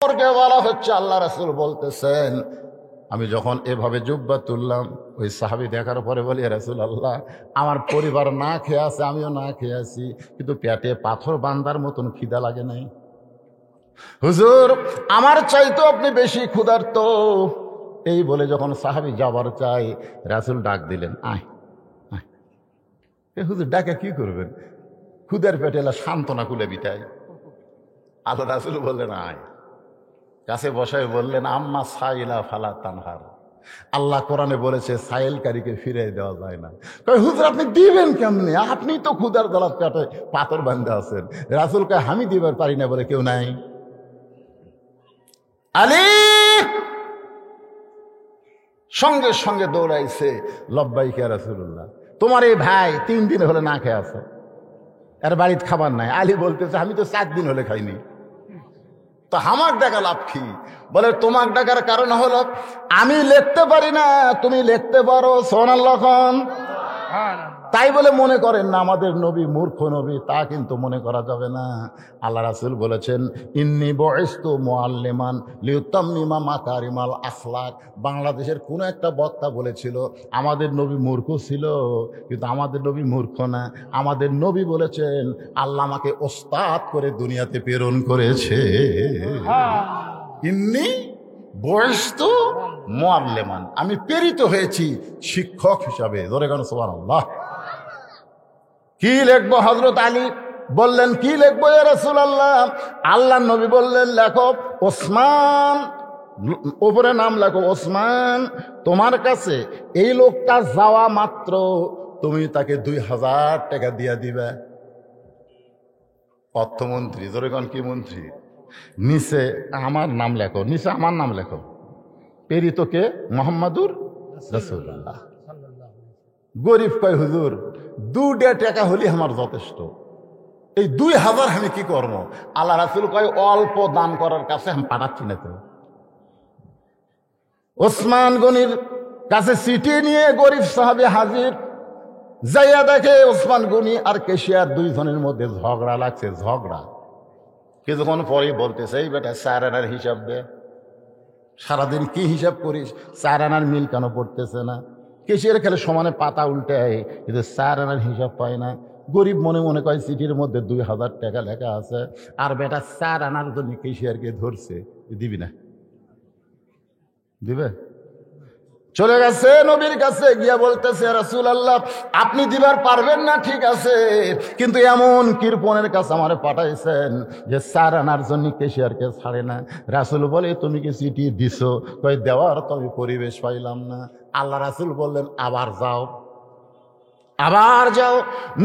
বলা হচ্ছে আল্লাহ রাসূল বলতেছেন, আমি যখন এভাবে জুব্বা তুললাম, ওই সাহাবী দেখার পরে বলি, রাসূলুল্লাহ, আমার পরিবার না খেয়ে আছে, আমিও না খেয়ে আছি, কিন্তু পেটে পাথর বান্দার মতন খিদা লাগে নাই। হুজুর, আমার চাইতো আপনি বেশি ক্ষুধার্ত। এই বলে যখন সাহাবী যাবার চাই, রাসূল ডাক দিলেন, আয় আয়। হুজুর ডাকে কি করবেন? ক্ষুধার পেটে এলা সান্ত্বনা কুলে বিটায়। আল্লাহ রাসূল বললেন, আয়। কাছে বসায় বললেন, আম্মা সাইলা ফালা তানহার। আল্লাহ কোরআনে বলেছে সাইলকারীকে ফিরিয়ে দেওয়া যায় না। কই হুজুর আপনি দিবেন কেমনে? আপনি তো ক্ষুধার জ্বালার পেটে পাথর বাঁধা আছেন। রাসূল কয়, আমি দিবার পারি না বলে কেউ নাই? আলী সঙ্গে সঙ্গে দৌড়াইছে, লব্বাইকা রাসূলুল্লাহ, তোমার এই ভাই 3 দিন হলে না খেয়ে আছে, আর বাড়িতে খাবার নাই। আলী বলতেছে, আমি তো 4 দিন হলে খাইনি। তো হামাক ডাকা লাভ কি? বলে, তোমাক ডাকার কারণ হলো আমি লিখতে পারি না, তুমি লিখতে পারো। সুবহানাল্লাহ। তাই বলে মনে করেন না আমাদের নবী মূর্খ নবী, তা কিন্তু মনে করা যাবে না। আল্লাহ রাসূল বলেছেন, ইন্নী বুইসতু মুআল্লিমান লিউতাম্মিমা মাকারিমাল আখলাক। বাংলাদেশের কোন একটা বক্তা বলেছিল আমাদের নবী মূর্খ ছিল, কিন্তু আমাদের নবী মূর্খ না। আমাদের নবী বলেছেন, আল্লাহ আমাকে ওস্তাদ করে দুনিয়াতে প্রেরণ করেছে। ইন্নী বুইসতু মুআল্লিমান, আমি প্রেরিত হয়েছি শিক্ষক হিসাবে। ধরে গেল সুবহানাল্লাহ। কি লিখবো? হযরত আলী বললেন, কি লিখবো ইয়া রাসূলুল্লাহ? আল্লাহর নবী বললেন, লেখো ওসমান, উপরে নাম লেখো ওসমান। তোমার কাছে এই লোকটা যাওয়া মাত্র তুমি তাকে 2000 টাকা দিয়া দিবে। অর্থমন্ত্রী, জোরেগণ কি মন্ত্রী? নিচে আমার নাম লেখো, নিচে আমার নাম লেখো। প্রেরিত কে? মুহাম্মাদুর রাসূলুল্লাহ। গরিব কয়, হুজুর 2 টাকা হলে আমার যথেষ্ট, এই 2000 আমি কি করবো? আল্লাহ রাসূল কয়, অল্প দান করার কাছে আমি পাঠাচ্ছি না। তো ওসমান গনির কাছে চিঠি নিয়ে গরিব সাহাবী হাজির, যাইয়া দেখে ওসমান গনি আর কেশিয়ার 2 জনের মধ্যে ঝগড়া লাগছে। ঝগড়া কিছুক্ষণ পরেই বলতেছে, এই বেটা 4 আনার হিসাব দে। সারাদিন কি হিসাব করিস? 4 আনার মিল কেন পড়তেছে না? কেশিয়ার খেলে সমানে পাতা উল্টায়, কিন্তু 4 আনার হিসাব পায় না। গরিব মনে মনে কয় চিঠির মধ্যে 2000 টাকা লেখা আছে, আর বেটা 4 আনার জন্য কেশিয়ারকে ধরছে। দিবি না? দিবে? চলে গেছে নবীর কাছে, গিয়া বলতেছে, রাসূলুল্লাহ, আপনি দিবার পারবেন না ঠিক আছে, কিন্তু এমন কৃপণের কাছে আমারে পাঠাইছেন যে 4 আনার জন্য কেশিয়ারকে ছাড়ে না। রাসূল বলে, তুমি কি চিঠি দিছো? কই, দেওয়ার তো আমি পরিবেশ পাইলাম না। আল্লাহ রাসূল বললেন, আবার যাও, আবার যাও।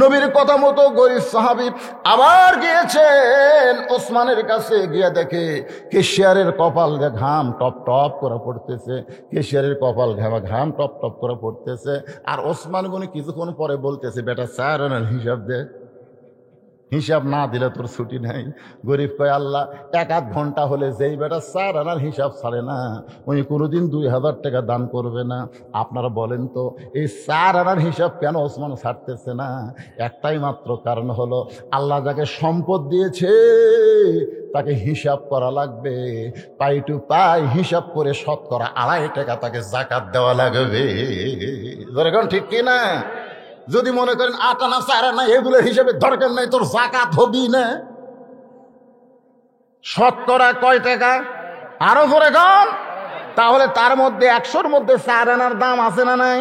নবীর কথা মতো গরিব সাহাবী আবার গিয়েছেন ওসমানের কাছে, গিয়া দেখে কেশিয়ারের কপাল ঘাম টপ টপ করে পড়তেছে। কেশিয়ারের কপাল ঘাম টপ টপ করে পড়তেছে। আর ওসমান গনি কিছুক্ষণ পরে বলতেছে, বেটা 4 আনার হিসাব দে, হিসাব না দিলে তোর ছুটি নাই। গরিব কয়, আল্লাহ, 1-8 ঘন্টা হলে যেই বেটা 4 আনার হিসাব ছাড়ে না, উনি কোনোদিন 2000 টাকা দান করবে না। আপনারা বলেন তো, এই 4 আনার হিসাব কেন ওসমান ছাড়তেছে না? একটাই মাত্র কারণ হলো, আল্লাহ যাকে সম্পদ দিয়েছে তাকে হিসাব করা লাগবে। পাই টু পাই হিসাব করে 2.5 টাকা তাকে যাকাত দেওয়া লাগবে। যেরকম ঠিক কিনা? যদি মনে করেন 8 আনা 4 আনা এগুলোর হিসেবে দরকার নাই, তোর যাকাত হবি না। শতকরা কয় টাকা? আরো করে কম। তাহলে তার মধ্যে 100-র মধ্যে 4 আনার দাম আছে না নাই?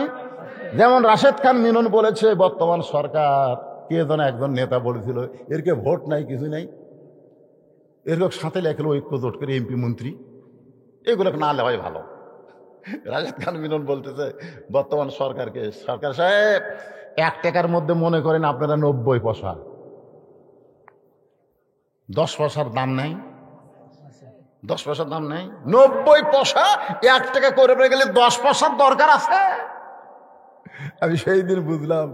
যেমন রাশেদ খান মিনন বলেছে, বর্তমান সরকার, কে যেন একজন নেতা বলেছিল, এরকে ভোট নাই, কিছু নাই, এরকম সাথে লেখলো ঐক্য জোট করে এমপি মন্ত্রী, এগুলো না লেওয়াই ভালো। রাশেদ খান মিনন বলতেছে বর্তমান সরকারকে, সরকার সাহেব, 1 টাকার মধ্যে মনে করেন আপনারা 90 পয়সা, 10 পয়সার দাম নাই, 10 পয়সার দাম নাই, 90 পয়সা 1 টাকা করে গেলে 10 পয়সার দরকার আছে। আমি সেই দিন বুঝলাম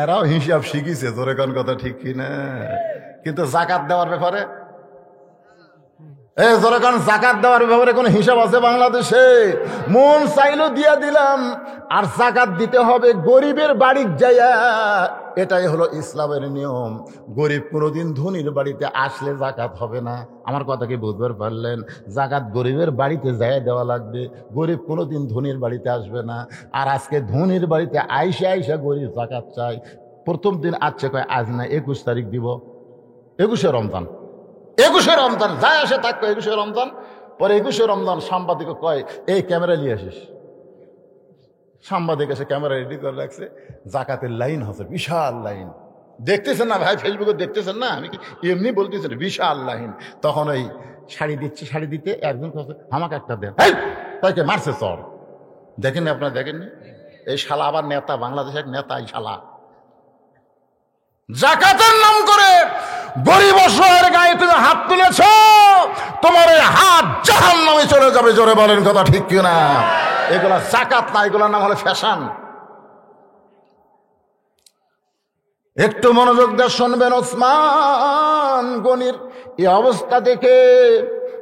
এরাও হিসাব শিখিছে, তোর এখন কথা ঠিক কিনা। কিন্তু যাকাত দেওয়ার ব্যাপারে যখন জাকাত দেওয়ার ব্যাপারে কোনো হিসাব আছে বাংলাদেশে? মন চাইলো দিয়া দিলাম। আর জাকাত দিতে হবে গরিবের বাড়ির যাইয়া, এটাই হলো ইসলামের নিয়ম। গরিব কোনোদিন ধনীর বাড়িতে আসলে জাকাত হবে না। আমার কথা কি বুঝতে পারলেন? জাকাত গরিবের বাড়িতে যাইয়া দেওয়া লাগবে, গরিব কোনোদিন ধনীর বাড়িতে আসবে না। আর আজকে ধনীর বাড়িতে আইসা আইসা গরিব জাকাত চাই। প্রথম দিন আসছে কয় আজ না 21 তারিখ দিব, 21শে রমজান, 21শে রমজান যায় আসে থাকতো 21শে রমজান। পরে 21শে রমজান সাংবাদিক কয় এই ক্যামেরা নিয়ে আসিস। সাংবাদিক এসে ক্যামেরা রেডি করে রাখছে, জাকাতের লাইন আছে, বিশাল লাইন। দেখতেছেন না ভাই, ফেসবুকে দেখতেছেন না, আমি কি এমনি বলতেছি, বিশাল লাইন। তখন ওই শাড়ি দিচ্ছে, শাড়ি দিতে একজন আমাকে একটা দেন, তাইকে মারছে চর। দেখেননি আপনারা? দেখেননি? এই শালা আবার নেতা, বাংলাদেশের নেতা এই শালা। জাকাতের নাম করে গরিব অসহায়ের গায়ে তুমি হাত তুলেছ, তোমার এই হাত জাহান্নামে চলে যাবে। জোরে বলেন কথা ঠিক কিনা? এগুলা জাকাত না, এগুলোর নাম হলো ফ্যাশন। একটু মনোযোগ দিয়ে শুনবেন। ওসমান গনির এই অবস্থা দেখে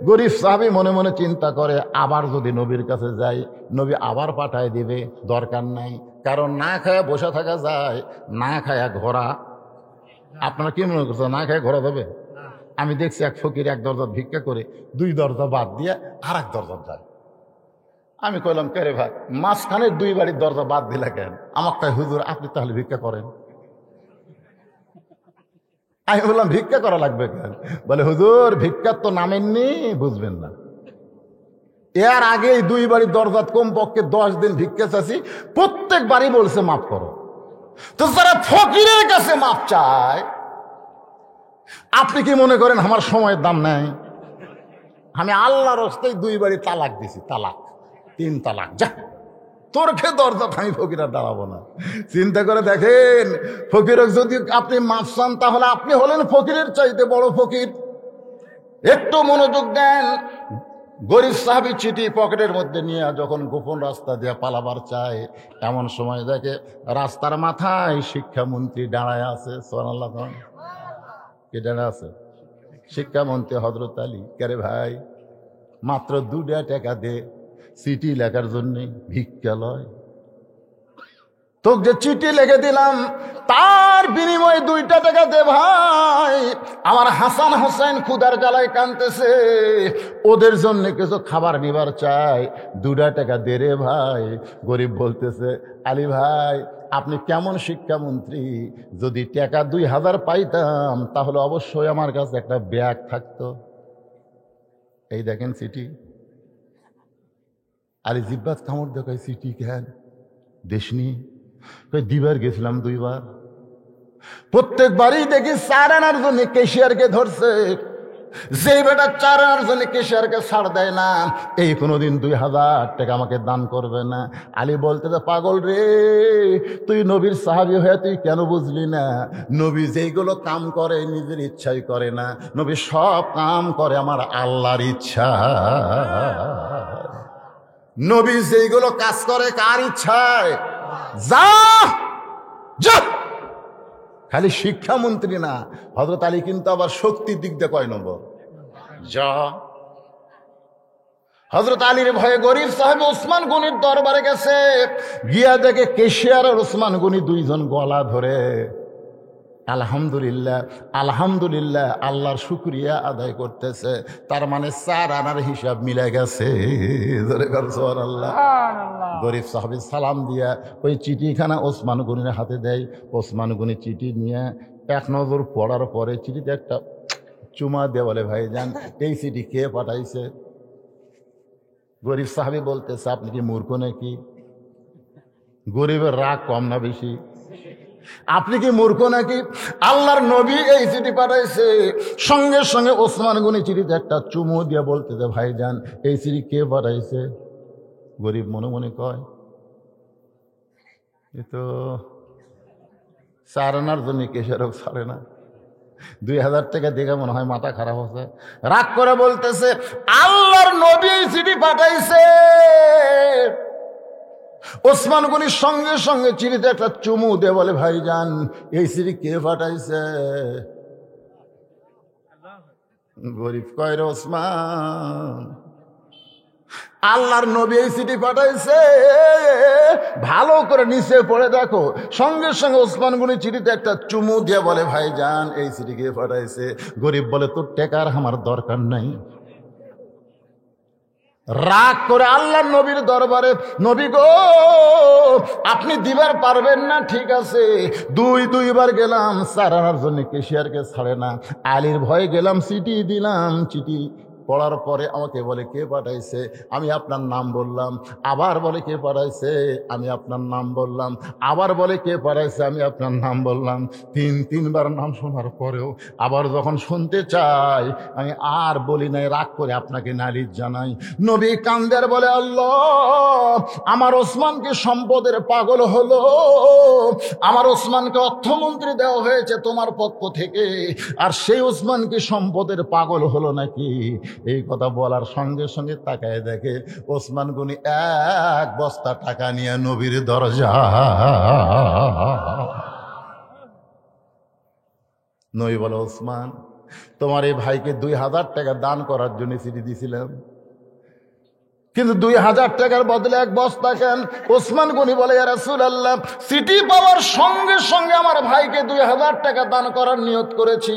গরিব সাহাবী মনে মনে চিন্তা করে, আবার যদি নবীর কাছে যাই, নবী আবার পাঠায় দিবে, দরকার নাই। কারণ না খায়া বসে থাকা যায়, না খায়া ঘোরা। আপনারা কি মনে করছেন না খায় ঘোরা যাবে? আমি দেখছি এক ফকির এক দরজা ভিক্ষা করে 2 দরজা বাদ দিয়ে আর এক দরজা যায়। আমি কইলাম কে রে ভাই, মাঝখানে 2 বাড়ির দরজা বাদ দিলা কেন? আমার কয় হুজুর আপনি তাহলে ভিক্ষা করেন। আমি বললাম ভিক্ষা করা লাগবে কেন? বলে হুজুর ভিক্ষার তো নামেননি, বুঝবেন না। এর আগে 2 বাড়ির দরজা কমপক্ষে 10 দিন ভিক্ষা চাচ্ছি, প্রত্যেক বাড়ি বলছে মাফ করো। তো যারা ফকিরের কাছে মাপ চায়, আপনি কি মনে করেন আমার সময়ের দাম নাই? আমি আল্লাহর রাস্তায় 2 বাড়ি তালাক দিছি, তালাক, 3 তালাক। যা তোর খে দরজা, আমি ফকিরা দাঁড়াবো না। চিন্তা করে দেখেন, ফকিরক যদি আপনি মাফ চান, তাহলে আপনি হলেন ফকিরের চাইতে বড় ফকির। একটু মনোযোগ দেন। গরিব সাহাবী চিঠি পকেটের মধ্যে নিয়ে যখন গোপন রাস্তা দিয়ে পালাবার চায়, এমন সময় দেখে রাস্তার মাথায় শিক্ষামন্ত্রী দাঁড়ায় আছে। সুবহানাল্লাহ। কে দাঁড়ায় আছে? শিক্ষামন্ত্রী হযরত আলী। কে ভাই, মাত্র 2 টাকা দে, চিঠি লেখার জন্য ভিক্ষা লয়। তোকে যে চিঠি লিখে দিলাম তার বিনিময়ে 2 টাকা দে ভাই। আমার হাসান হোসেন ক্ষুধার জ্বালায় কাঁদতেছে, ওদের জন্য কিছু খাবার নিবার চাই, 2 টাকা দে রে ভাই। গরিব বলতেছে আলী ভাই আপনি কেমন শিক্ষামন্ত্রী, যদি টাকা 2000 পাইতাম তাহলে অবশ্যই আমার কাছে একটা ব্যাগ থাকতো। এই দেখেন চিঠি। আলী জিব্বাত কামড় দেখায়, চিঠি কেন দেশনি? দিবার গেছিলাম 2 বার। প্রত্যেকবারই দেখি 4 আনার জন্য কেশিয়ারকে ধরছে। যেই বেটা 4 আনার জন্য কেশিয়ারকে ছাড় দেয় না, এই কোনোদিন 2000 টাকা আমাকে দান করবে না। আলী বলতে পাগল রে, তুই নবীর সাহাবী হয়ে তুই কেন বুঝলি না? নবী যেইগুলো কাম করে নিজের ইচ্ছাই করে না, নবী সব কাম করে আমার আল্লাহর ইচ্ছা। নবী যেইগুলো কাজ করে কার ইচ্ছায়? যা যা। খালি শিক্ষামন্ত্রী না, হযরত আলী কিন্তু আবার শক্তির দিক দিয়ে কয় নম্বর? যা। হযরত আলীর ভয়ে গরিব সাহেব ওসমান গনির দরবারে গেছে, গিয়া দেখে কেশিয়ার আর ওসমান গনি 2 জন গলা ধরে আলহামদুলিল্লাহ আলহামদুলিল্লাহ আল্লাহর শুকরিয়া আদায় করতেছে। তার মানে 4 আনার হিসাব মিলে গেছে। সুবহানাল্লাহ। গরিব সাহাবী সালাম দিয়া ওই চিঠিখানা ওসমান গনির হাতে দেয়। ওসমান গনি চিঠি নিয়ে এক নজর পড়ার পরে চিঠিতে একটা চুমা দিয়ে বলে ভাইজান এই চিঠি কে পাঠাইছে? গরিব সাহাবী বলতেছে আপনি কি মূর্খ নাকি? গরিবের রাগ কম না বেশি? আপনি কি মূর্খ নাকি? আল্লাহর নবী এই চিঠি পাঠাইছে। সঙ্গে সঙ্গে ওসমান গনি চিঠিতে একটা চুমু দিয়ে বলতেছে ভাইজান এই চিঠি কে পাঠাইছে? গরিব মনে মনে কয় এ তো 4 আনার জন্য কেশারক ছাড়ে না, 2000 টাকা দেখে মনে হয় মাথা খারাপ হচ্ছে। রাগ করে বলতেছে আল্লাহর নবী এই চিঠি পাঠাইছে। ওসমান গনির সঙ্গে সঙ্গে চিঠিতে একটা চুমু দিয়ে বলে ভাইজান এই চিঠি কে পাঠাইছে? গরিব কয় রে ওসমান, আল্লাহর নবী এই চিঠি পাঠাইছে, ভালো করে নিচে পড়ে দেখো। সঙ্গে সঙ্গে ওসমান গনি চিঠিতে একটা চুমু দিয়ে বলে, ভাইজান এই চিঠি কে পাঠাইছে? গরিব বলে, তোর টেকার আমার দরকার নাই। রাগ করে আল্লাহর নবীর দরবারে, নবী গো আপনি দিবার পারবেন না, ঠিক আছে। দুইবার গেলাম, সারানোর জন্য কেশিয়ারকে ছাড়ে না। আলীর ভয়ে গেলাম, চিঠি দিলাম, চিঠি পড়ার পরে আমাকে বলে কে পাঠাইছে, আমি আপনার নাম বললাম। আবার বলে কে পাঠাইছে, আমি আপনার নাম বললাম। আবার বলে কে পাঠাইছে, আমি আপনার নাম বললাম। তিনবার নাম শোনার পরেও আবার যখন শুনতে চাই, আমি আর বলি নাই, রাগ করে আপনাকে নালিশ জানাই। নবী কান্দের বলে, আল্লাহ আমার ওসমানকে সম্পদের পাগল হলো, আমার ওসমানকে অর্থমন্ত্রী দেওয়া হয়েছে তোমার পক্ষ থেকে, আর সেই ওসমানকে সম্পদের পাগল হলো নাকি? এই কথা বলার সঙ্গে সঙ্গে তাকায় দেখে ওসমান গনি এক বস্তা টাকা নিয়ে নবীর দরজা। নবী বলে, ওসমান তোমার এই ভাইকে 2000 টাকা দান করার জন্য চিঠি দিয়েছিলাম, কিন্তু 2000 টাকার বদলে এক বস্তা কেন? ওসমান গনি বলে, ইয়া রাসূলুল্লাহ চিঠি পাওয়ার সঙ্গে সঙ্গে আমার ভাইকে 2000 টাকা দান করার নিয়ত করেছি,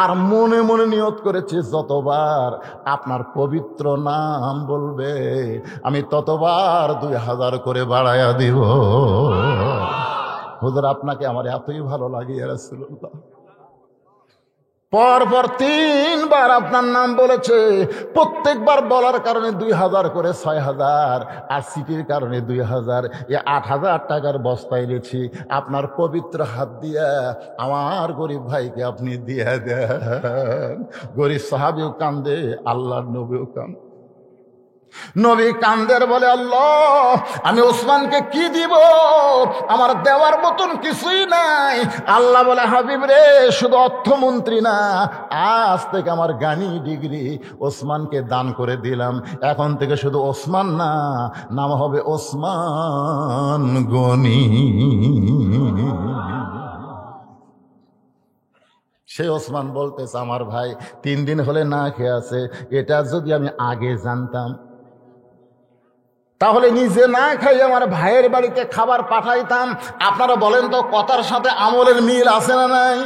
আর মনে মনে নিয়ত করেছি যতবার আপনার পবিত্র নাম বলবে আমি ততবার 2000 করে বাড়ায়া দিব। হুজুর আপনাকে আমার এতই ভালো লাগে ইয়া রাসূলুল্লাহ। পরপর 3বার আপনার নাম বলেছে, প্রত্যেকবার বলার কারণে 2000 করে 6000, আর সিটির কারণে 2000, 8000 টাকার বস্তা এনেছি আপনার পবিত্র হাত দিয়া আমার গরিব ভাইকে আপনি দিয়ে দেন। গরিব সাহাবীও কান্দে, আল্লাহর নবীও কান্দে। নবী কান্দের বলে, আল্লাহ আমি ওসমানকে কি দিব, আমার দেওয়ার মতন কিছুই নাই। আল্লাহ বলে, হাবিব রে শুধু অর্থমন্ত্রী না, আজ থেকে আমার গানি ডিগ্রি ওসমানকে দান করে দিলাম। এখন থেকে শুধু ওসমান না, নাম হবে ওসমান গনি। সে ওসমান বলতেছে, আমার ভাই 3 দিন হলে না খেয়ে আছে, এটা যদি আমি আগে জানতাম তাহলে নিজে না খাই আমার ভাইয়ের বাড়িতে খাবার পাঠাইতাম। আপনারা বলেন তো কথার সাথে আমলের মিল আছে না নাই?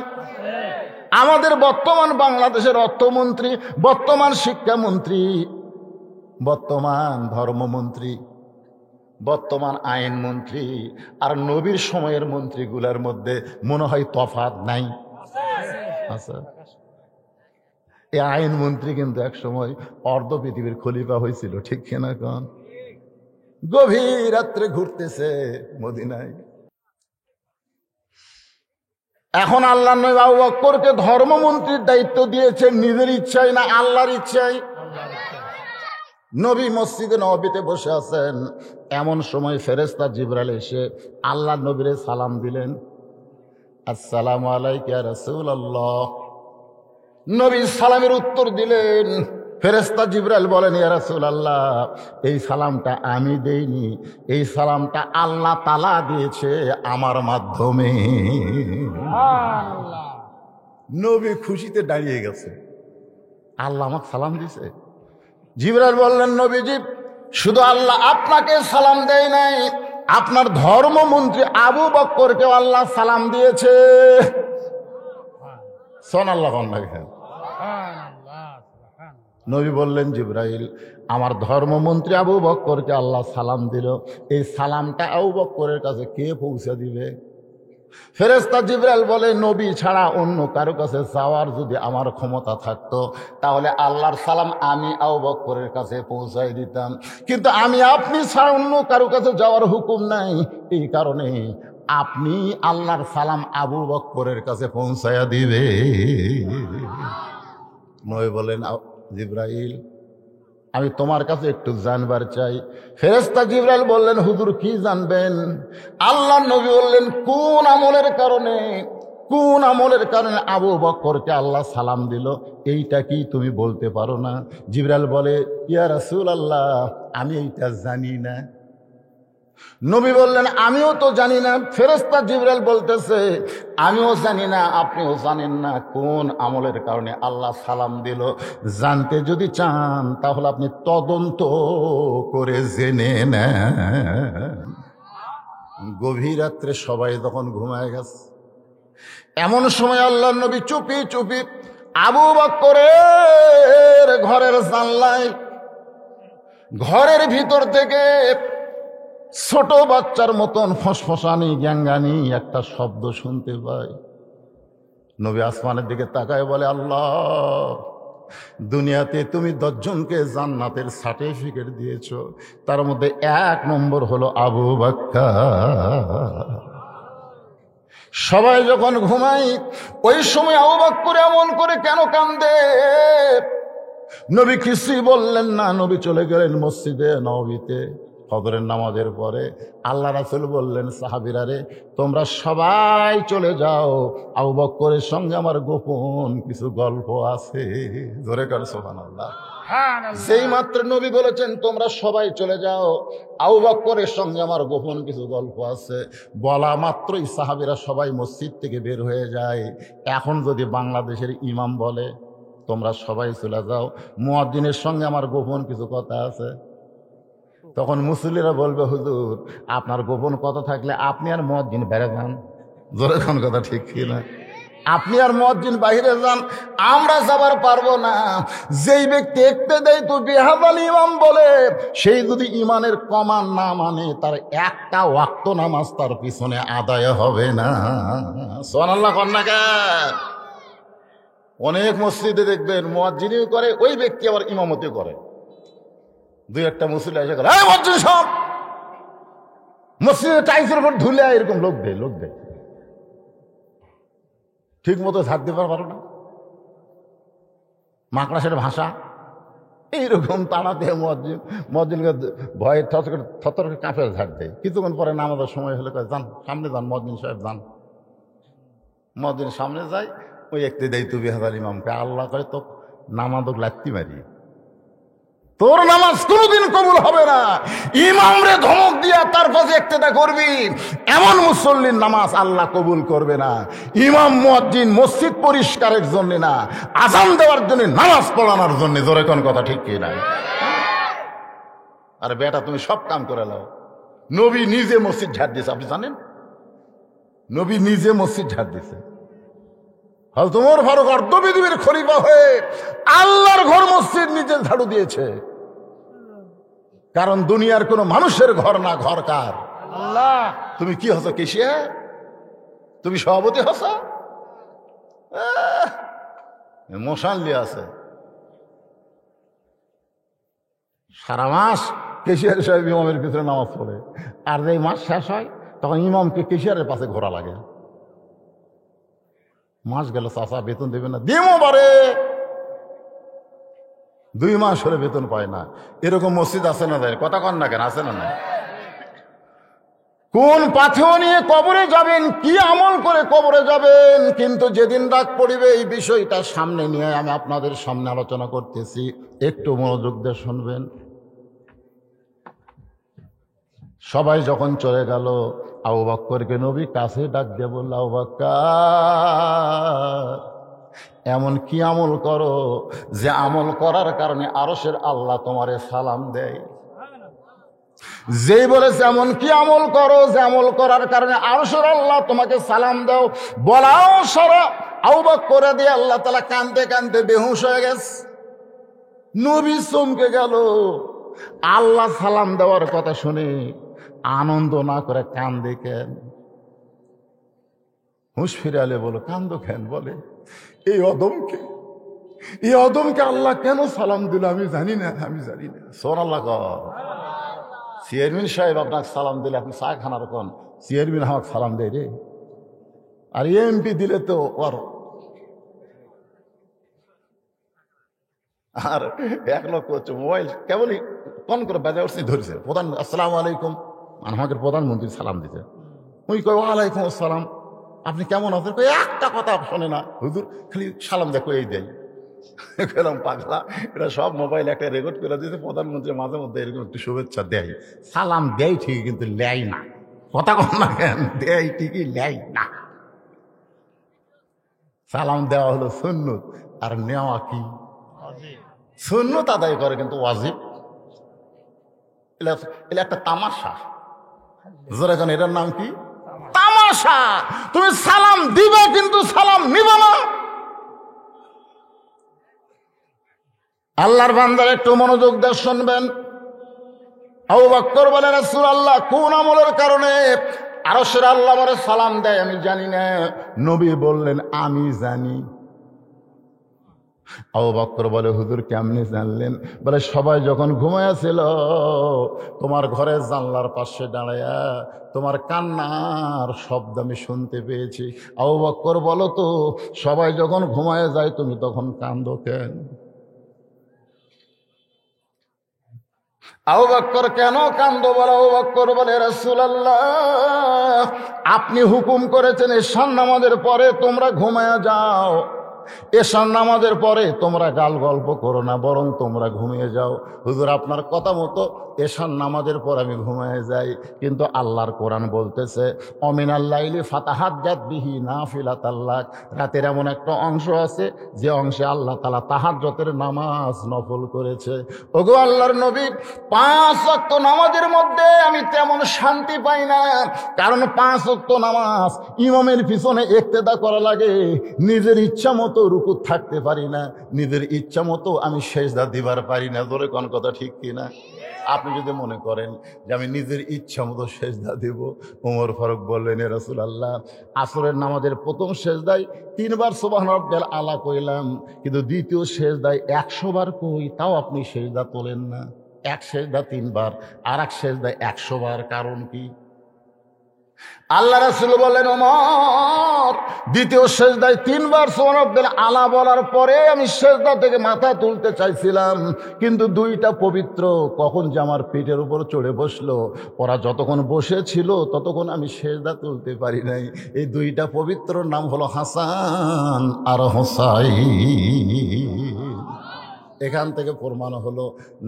আমাদের বর্তমান বাংলাদেশের অর্থমন্ত্রী, বর্তমান শিক্ষামন্ত্রী, বর্তমান ধর্মমন্ত্রী, বর্তমান আইনমন্ত্রী আর নবীর সময়ের মন্ত্রীগুলোর মধ্যে মনে হয় তফাৎ নাই? আচ্ছা, এই আইনমন্ত্রী কিন্তু এক সময় অর্ধ পৃথিবীর খলিফা হয়েছিল, ঠিক কিনা কোন? গভীর রাত্রে ঘুরতেছে মদিনায়। এখন আল্লাহ নবী আবু বকরকে ধর্মমন্ত্রীর দায়িত্ব দিয়েছেন নিজের ইচ্ছায় না আল্লাহর ইচ্ছায়? নবী মসজিদে নববীতে বসে আছেন, এমন সময় ফেরেশতা জিবরাইল এসে আল্লাহ নবীরে সালাম দিলেন, আসসালামু আলাইকা ইয়া রাসূলুল্লাহ। নবী সালামের উত্তর দিলেন। ফেরেশতা জিবরাইল বলেন, ইয়া রাসূলুল্লাহ এই সালামটা আমি দেইনি, এই সালামটা আল্লাহ তাআলা দিয়েছে আমার মাধ্যমে। নবী খুশিতে দাঁড়িয়ে গেছে, আল্লাহ আমাকে সালাম দিয়েছে। জিবরাইল বললেন, নবীজি শুধু আল্লাহ আপনাকে সালাম দেয় নাই, আপনার ধর্মমন্ত্রী আবু বকরকে আল্লাহ সালাম দিয়েছে। সুবহানাল্লাহ। নবী বললেন, জিবরাইল আমার ধর্মমন্ত্রী আবু বকরকে আল্লাহ সালাম দিল, এই সালামটা আবু বকরের কাছে কে পৌঁছে দিবে? ফেরেশতা জিবরাইল বলে, নবী ছাড়া অন্য কারো কাছে যাওয়ার যদি আমার ক্ষমতা থাকতো তাহলে আল্লাহর সালাম আমি আবু বকরের কাছে পৌঁছাই দিতাম, কিন্তু আমি আপনি ছাড়া অন্য কারো কাছে যাওয়ার হুকুম নাই, এই কারণে আপনি আল্লাহর সালাম আবু বকরের কাছে পৌঁছায়া দিবে। নবী বলেন, জিবরাইল আমি তোমার কাছে একটু জানবার চাই। ফেরেশতা জিবরাইল বললেন, হুজুর কি জানবেন? আল্লাহ নবী বললেন, কোন আমলের কারণে আবু বকরকে আল্লাহ সালাম দিল, এইটা কি তুমি বলতে পারো না? জিবরাইল বলে, ইয়া রাসূলুল্লাহ আমি এইটা জানি না। নবী বললেন আমিও তো জানি না। ফেরেশতা জিবরাইল বলতেছে আমিও জানি না, আপনিও জানেন না কোন আমলের কারণে আল্লাহ সালাম দিল। জানতে যদি চান তাহলে আপনি তদন্ত করে জেনে নেন। গভীর রাত্রে সবাই তখন ঘুমায় গেছে, এমন সময় আল্লাহর নবী চুপি চুপি আবু বকরের ঘরের জানলায়, ঘরের ভিতর থেকে ছোট বাচ্চার মতন ফসফসানি গ্যাঙ্গানি একটা শব্দ শুনতে পাই। নবী আসমানের দিকে তাকায় বলে, আল্লাহ, দুনিয়াতে তুমি 10 জনকে জান্নাতের সার্টিফিকেট দিয়েছো, তার মধ্যে 1 নম্বর হলো আবু বকর। সবাই যখন ঘুমাই ওই সময় আবু বকর এমন করে কেন কান্দে? নবী কিছুই বললেন না। নবী চলে গেলেন মসজিদে নববীতে ফজরের নামাজের পরে। আল্লাহ রাসূল বললেন, সাহাবীরা রে, তোমরা সবাই চলে যাও, আবু বকরের সঙ্গে আমার গোপন কিছু গল্প আছে। জোরে করে সুবহানাল্লাহ। সেই মাত্র নবী বলেছেন তোমরা সবাই চলে যাও, আবু বকরের সঙ্গে আমার গোপন কিছু গল্প আছে। বলা মাত্রই সাহাবীরা সবাই মসজিদ থেকে বের হয়ে যায়। এখন যদি বাংলাদেশের ইমাম বলে তোমরা সবাই চলে যাও, মুয়াজ্জিনের সঙ্গে আমার গোপন কিছু কথা আছে, তখন মুসল্লিরা বলবে, হুজুর আপনার গোপন কথা থাকলে আপনি আর মুয়াজ্জিন বাইরে যান। জোরে কোন কথা ঠিক কি না? আপনি আর মুয়াজ্জিন বাইরে যান, আমরা যাবার পারবো না। যেই ব্যক্তি একতে দেয় তো বিহাদাল ইমাম বলে, সেই যদি ইমানের কমান না মানে তার একটা ওয়াক্ত নামাজ তার পিছনে আদায় হবে না। সুবহানাল্লাহ কন্যা কে? অনেক মসজিদে দেখবেন মুয়াজ্জিনও করে, ওই ব্যক্তি আবার ইমামতি করে। 2-1টা মুসল্লি এসে করে, এই মুয়াজ্জিন সাহেব, মসজিদে টাইলসের উপর ধুলে এরকম লোক দেয় ঠিক মতো ঝাড় দিতে পারো না, মাকড়াসের ভাষা এইরকম তাড়াতে মুয়াজ্জিনকে ভয়ে থর কাঁপে ঝাড় দেয়। কিছুক্ষণ পরে নামাজের সময় হলে যান সামনে যান, মুয়াজ্জিন সাহেব যান। মুয়াজ্জিন সামনে যায়, ওই একটি দেয় তুই বিহাদাল ইমামকে, আল্লাহ করে তো নামাজক লাত্তি মারি, তোর নামাজ কোনোদিন কবুল হবে না। ইমাম রে ধমক দিয়া তার পাশে একতেদা করবি, এমন মুসল্লির নামাজ আল্লাহ কবুল করবে না। ইমাম মুয়াজ্জিন মসজিদ পরিষ্কারের জন্য না, আযান দেওয়ার জন্য, নামাজ পড়ানোর জন্য। জোরে কোন কথা ঠিক কি না? আরে বেটা তুমি সব কাম করে নাও। নবী নিজে মসজিদ ঝাড় দিয়েছে, আপনি জানেন? নবী নিজে মসজিদ ঝাড় দিয়েছে। হযরত ওমর ফারুক অর্ধ পৃথিবীর খলিফা হয়ে আল্লাহর ঘর মসজিদ নিজে ঝাড়ু দিয়েছে। কারণ দুনিয়ার কোন মানুষের ঘর না, ঘর কার? আল্লাহ। তুমি কি হছো কেশিয়া? তুমি সভাপতি হছো? মশাল্লি আছে সারা মাস কেশিয়ার সাহেব ইমামের পিছনে নামাজ পড়ে, আর যেই মাস শেষ হয় তখন ইমামকে কেশিয়ারের পাশে ঘোরা লাগে। মাস গেল, চাচা বেতন দেবে না, দেবো বারে 2 মাস হলে বেতন পায় না। এরকম মসজিদ আছে না? যায় কথা কন না কেন? আছে না? কোন পাথেও নিয়ে কবরে যাবেন, কি আমল করে কবরে যাবেন, কিন্তু যেদিন ডাক পড়িবে এই বিষয়টা সামনে নিয়ে আমি আপনাদের সামনে আলোচনা করতেছি, একটু মনোযোগ দিয়ে শুনবেন। সবাই যখন চলে গেল, আবু বকরকে নবী কাছে ডাক দিয়ে বলল, আবু বকর, এমন কি আমল করো যে আমল করার কারণে আরশের আল্লাহ তোমারে সালাম দেয়? যেই বলেছে এমন কি আমল করো যে আমল করার কারণে আরশের আল্লাহ তোমাকে সালাম দাও, বলাও সারা আবু বকর দিয়ে আল্লাহ তাআলা কাঁদতে কাঁদতে বেহুশ হয়ে গেছে। নবী চমকে গেল। আল্লাহ সালাম দেওয়ার কথা শুনে আনন্দ না করে কান্দে কেন? হুঁশ ফিরে আলে বলো, কান্দো কেন? বলে এই অদমকে আল্লাহ কেন সালাম দিল আমি জানি না। সুবহানাল্লাহ। চেয়ারম্যান সাহেব আপনাকে সালাম দিলে আপনি চা খানার কোন চেয়ারম্যান আমাকে সালাম দেয় রে, আর এমপি দিলে তো ওর। আর 1 লোক হচ্ছে মোবাইল কেবলই ফোন করে বাজে উঠছে, ধরেছে প্রধান, আসসালামু আলাইকুম, আমাকে প্রধানমন্ত্রী সালাম দিতে। ওই কয় ওয়ালাইকুম আসসালাম, আপনি কেমন আছেন? একটা কথা শোনে না হুজুর, খালি সালাম দেখো এই দেয়। বললাম পাগলা, এটা সব মোবাইল একটা রেকর্ড করে দিয়েছে, প্রধানমন্ত্রী মাঝে মধ্যে এরকম একটু শুভেচ্ছা দেয়, সালাম দেয় ঠিকই কিন্তু লেয় না। কথা কম না কেন, দেয় ঠিকই লেয় না। সালাম দেওয়া হলো সুন্নত, আর নেওয়া কি সুন্নত আদায় করে কিন্তু ওয়াজিব। এটা একটা তামাশা। জোরে জান, এটার নাম কি? তামাশা। তুমি সালাম দিবে কিন্তু সালাম নিবে না। আল্লাহর বান্দার একটু মনোযোগ দিয়ে শুনবেন। আবু বকর বলে, রাসূলুল্লাহ কোন আমলের কারণে আরশের আল্লাহ আমারে সালাম দেয় আমি জানি না। নবী বললেন, আমি জানি। আবু বকর বলে, হুজুর কেমনে জানলেন? বলে, সবাই যখন ঘুমাইয়াছিল তোমার ঘরের জানলার পাশে দাঁড়ায়া তোমার কান্নার শব্দ আমি শুনতে পেয়েছি। আবু বকর বলো তো, সবাই যখন ঘুমায় যায় তুমি তখন কান্দো কেন? আবু বকর কেন কান্দো বলে? আবু বকর বলে, রাসূলুল্লাহ আপনি হুকুম করেছেন এশার নামাজের পরে তোমরা ঘুমায়া যাও, এশার নামাজের পরে তোমরা গাল গল্প করো না, বরং তোমরা ঘুমিয়ে যাও। হুজুর আপনার কথা মতো এশার নামাজের পর আমি ঘুমিয়ে যাই, কিন্তু আল্লাহর কোরআন বলতেছে অমিনাল লাইলি ফাতাহাজ্জাত বিহি নাফিলাতাল্লাক, রাতের এমন একটা অংশ আছে যে অংশে আল্লাহ তাআলা তাহাজ্জুদের নামাজ নফল করেছে। ওগো আল্লাহর নবী, 5 ওয়াক্ত নামাজের মধ্যে আমি তেমন শান্তি পাই না, কারণ 5 ওয়াক্ত নামাজ ইমামের পিছনে ইক্তেদা করা লাগে, নিজের ইচ্ছা মতো রুকু থাকতে পারি না, নিজের ইচ্ছা মতো আমি সেজদা দিবার পারি না। ধরে কোন কথা ঠিক কিনা? আপনি যদি মনে করেন যে আমি নিজের ইচ্ছা মতো সেজদা দেব, ওমর ফারুক বললেন, এ রাসূলুল্লাহ আসরের নামাজের প্রথম সেজদায় 3 বার সুবহান রাব্বিয়াল আলা কইলাম, কিন্তু দ্বিতীয় সেজদায় 100 বার কই, তাও আপনি সেজদা তোলেন না। এক সেজদা 3 বার, আর এক সেজদায় 100 বার, কারণ কি? আল্লাহ রাসূল বলেন, ওমর দ্বিতীয় সেজদায় 3 বার সুবহান রাব্বিল আলা বলার পরে আমি সেজদা থেকে মাথা তুলতে চাইছিলাম, কিন্তু 2টা পবিত্র কখন যে আমার পিঠের উপর চড়ে বসলো, ওরা যতক্ষণ বসেছিল ততক্ষণ আমি সেজদা তুলতে পারি নাই। এই 2টা পবিত্র নাম হলো হাসান আর হোসাইন। এখান থেকে প্রমাণ হলো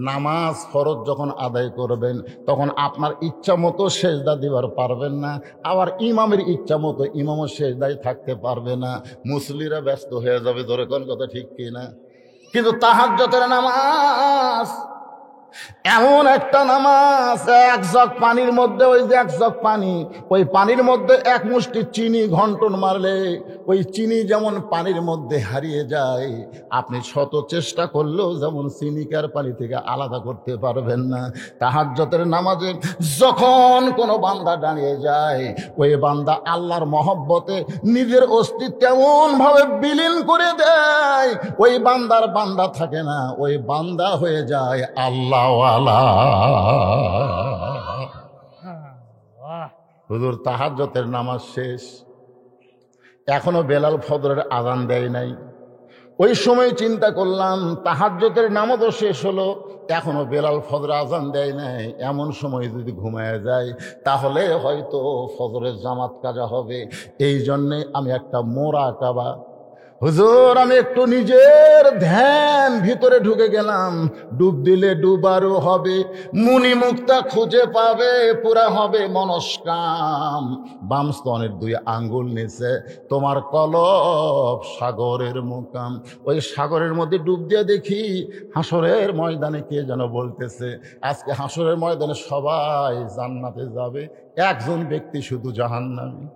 নামাজ ফরজ যখন আদায় করবেন তখন আপনার ইচ্ছা মতো সেজদা দিবার পারবেন না, আবার ইমামের ইচ্ছা মতো ইমামও সেজদায় থাকতে পারবে না, মুসল্লিরা ব্যস্ত হয়ে যাবে। ধরে কোন কথা ঠিক কিনা? কিন্তু তাহাজ্জুদের নামাজ এমন একটা নামাজ, 1 জগ পানির মধ্যে, ওই যে 1 জগ পানি, ওই পানির মধ্যে 1 মুষ্টি চিনি ঘন্টন মারলে ওই চিনি যেমন পানির মধ্যে হারিয়ে যায়, আপনি শত চেষ্টা করলেও যেমন চিনিকার পানি থেকে আলাদা করতে পারবেন না। তাহাজ্জুদের নামাজে যখন কোনো বান্দা দাঁড়িয়ে যায়, ওই বান্দা আল্লাহর মহব্বতে নিজের অস্তিত্ব এমন ভাবে বিলীন করে দেয়, ওই বান্দার বান্দা থাকে না, ওই বান্দা হয়ে যায় আল্লাহ। হুজুর তাহাজ্জুদের নামাজ শেষ, এখনো বেলাল ফজরের আযান দেয় নাই। ওই সময় চিন্তা করলাম তাহাজ্জুদের নামাজও শেষ হলো, এখনো বেলাল ফজরের আযান দেয় নাই, এমন সময় যদি ঘুমায় যায় তাহলে হয়তো ফজরের জামাত কাজা হবে। এই জন্যে আমি একটা মোরাকাবা, হুজুর আমি একটু নিজের ধ্যান ভিতরে ঢুকে গেলাম। ডুব দিলে ডুবারও হবে, মুনি মুক্তা খুঁজে পাবে, পুরা হবে মনস্কাম। বাম স্তনের 2 আঙ্গুল নিচে তোমার কলব সাগরের মুকাম। ওই সাগরের মধ্যে ডুব দিয়ে দেখি হাসরের ময়দানে কে যেন বলতেছে আজকে হাসরের ময়দানে সবাই জান্নাতে যাবে, একজন ব্যক্তি শুধু জাহান্নামী।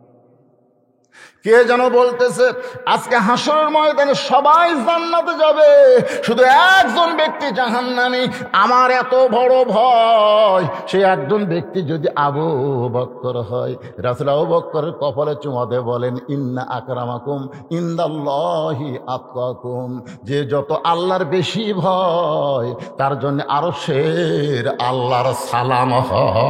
কে যেন বলতেছে আজকে হাসরের ময়দানে সবাই জান্নাতে যাবে, শুধু একজন ব্যক্তি জাহান্নামী। আমার এত বড় ভয়, সেই একজন ব্যক্তি যদি আবু বকর হয়। রাসূল আবু বকরের কপালে চুমা দিয়ে বলেন, ইন্না আকরামাকুম ইনদাল্লাহি আতকাকুম, যে যত আল্লাহর বেশি ভয় তার জন্য আরশের আল্লাহর সালাম হয়।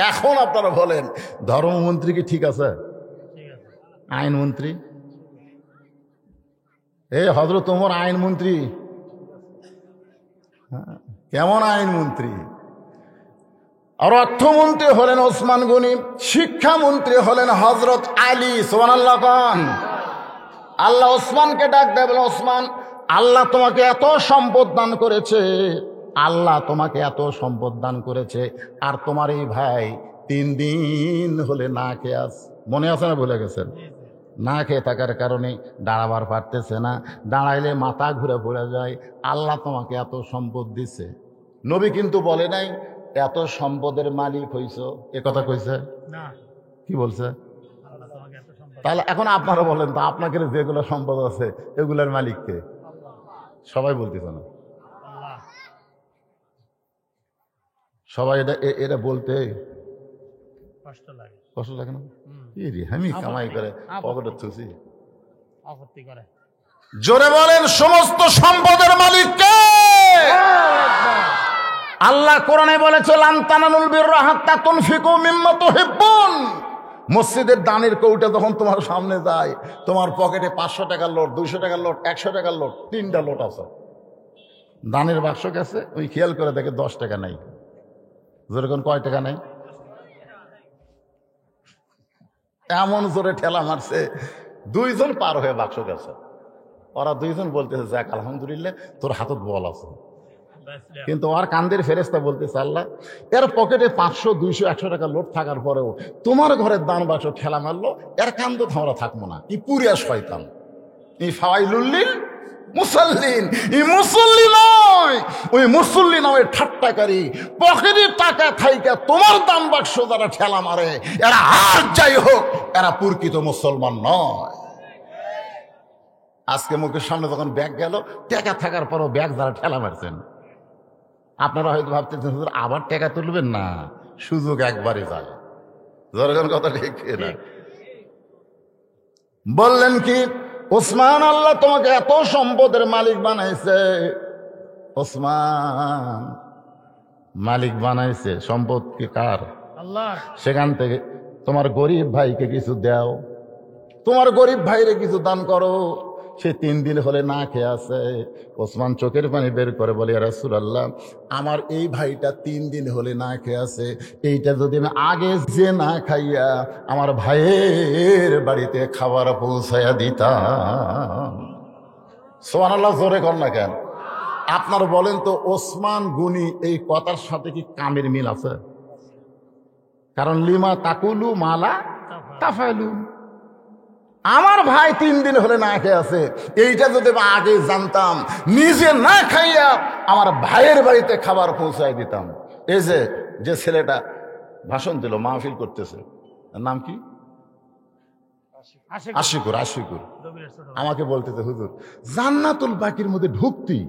এখন আপনারা বলেন ধর্মমন্ত্রী কি ঠিক আছে? আইনমন্ত্রী, এই হযরত ওমর আইনমন্ত্রী, কেমন আইনমন্ত্রী? আর অর্থমন্ত্রী হলেন ওসমান গনি, শিক্ষামন্ত্রী হলেন হযরত আলী। সুবহানাল্লাহ। আল্লাহ ওসমানকে ডাক দেয়, বলে ওসমান, আল্লাহ তোমাকে এত সম্পদ দান করেছে, আল্লাহ তোমাকে এত সম্পদ দান করেছে, আর তোমার এই ভাই 3 দিন হলে না খেয়ে আস, মনে আছে না ভুলে গেছেন? না খেয়ে থাকার কারণে দাঁড়াবার পারতেছে না, দাঁড়াইলে মাথা ঘুরে পড়ে যায়। আল্লাহ তোমাকে এত সম্পদ দিছে। নবী কিন্তু বলে নাই এত সম্পদের মালিক হইছ, এ কথা কইছে না। কি বলছে? তাহলে এখন আপনারা বলেন তো, আপনাকে যেগুলো সম্পদ আছে এগুলোর মালিককে? সবাই বলতেছে না। সবাই এটা বলতে কষ্ট লাগে না? আমি কামাই করে পকেটে থুসি। জোরে বলেন, সমস্ত সম্পদের মালিক কে? আল্লাহ কোরআনে বলেছে, লান তানালুল বিররা হাত্তা তুনফিকু মিম্মা তুহিব্বুন। মসজিদের দানের কৌটা যখন তোমার সামনে যায়, তোমার পকেটে 500 টাকার লোট, 200 টাকার লোট, 100 টাকার লোট, 3টা লোট আছে, দানের বাক্স গেছে, ওই খেয়াল করে দেখে 10 টাকা নাই। যেরকম কয় টাকা নাই? এমন জোরে ঠেলা মারছে, 2 জন পার হয়ে বাক্স গেছে। ওরা 2 জন বলতেছে, যাক আলহামদুলিল্লাহ তোর হাতত বল আছে। কিন্তু আর কান্দের ফেরেশতা বলতেছে, আল্লাহ এর পকেটে 500, 200, 100 টাকা লোট থাকার পরেও তোমার ঘরের দান বাক্স ঠেলা মারলো, এর কান্দত আমরা থাকবো না। ই পুরিয়া শয়তান, এই ফাওয়াইলুল মুসাল্লিন, এই মুসল্লি নয়, ওই মুসল্লি নামে ঠাট্টাকারী, পকেটে টাকা থাইকা তোমার দান বাক্স যারা ঠেলা মারে, এরা আর যাই হোক, এরা প্রকৃত মুসলমান নয়। আজকে মুখের সামনে যখন ব্যাগ গেল, টাকা থাকার পরও ব্যাগ যারা ঠেলা মারছেন, আপনারা হয়তো ভাবতেছেন আবার টাকা তুলবেন না, সুযোগ একবারে যায়। যখন কথা ঠিক না, বললেন কি ওসমান, আল্লাহ তোমাকে এত সম্পদের মালিক বানাইছে। ওসমান মালিক বানাইছে, সম্পদ কি কার? আল্লাহ। সেখান থেকে তোমার গরিব ভাইকে কিছু দাও, তোমার গরিব ভাইরে কিছু দান করো। সে 3 দিন হলে না খেয়ে আছে। ওসমান চোখের পানি বের করে বলে, ইয়া রাসূলুল্লাহ, আমার এই ভাইটা 3 দিন হলে না খেয়ে আছে, এইটা যদি আমি আগে যে না খাইয়া আমার ভাইয়ের বাড়িতে খাবার পৌঁছাইয়া দিতাম। সুবহানাল্লাহ, জোরে কর না কেন? আপনার বলেন তো, ওসমান গনি এই কথার সাথে কি কামের মিল আছে? কারণ লিমা তাকুলু মালা তাফালু, আমার ভাই 3 দিন হলে না খেয়ে আছে, এইটা যদি আগে জানতাম, নিজে না খাইয়া আমার ভাইয়ের বাড়িতে খাবার পৌঁছাই দিতাম। এই যে ছেলেটা ভাষণ দিল, মাহফিল করতেছে, নাম কি? আশিকুর। আমাকে বলতেছে, হুজুর জান্নাতুল বাকির মধ্যে ঢুকতি,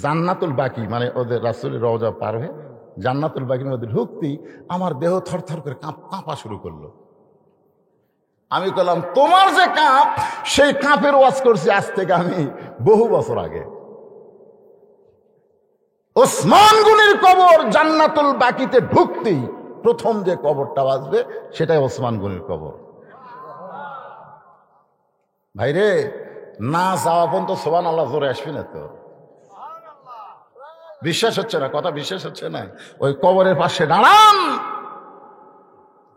জান্নাতুল বাকি মানে ওদের রাসূলের রওজা পার হয়ে জান্নাতুল বাকির মধ্যে ঢুকতি, আমার দেহ থরথর করে কাঁপা শুরু করলো। আমি বললাম, তোমার যে কাঁপ, সেই কাঁপের ওয়াজ করছি আজ থেকে আমি বহু বছর আগে। ওসমান গনির কবর জান্নাতুল বাকিতে ঢুকতেই প্রথম যে কবরটা বাজবে, সেটাই ওসমান গনির কবর। ভাইরে, না যাওয়া পর্যন্ত সুবহানাল্লাহ জোরে আসবি না তো? বিশ্বাস হচ্ছে না? কথা বিশ্বাস হচ্ছে না? ওই কবরের পাশে দাঁড়ান,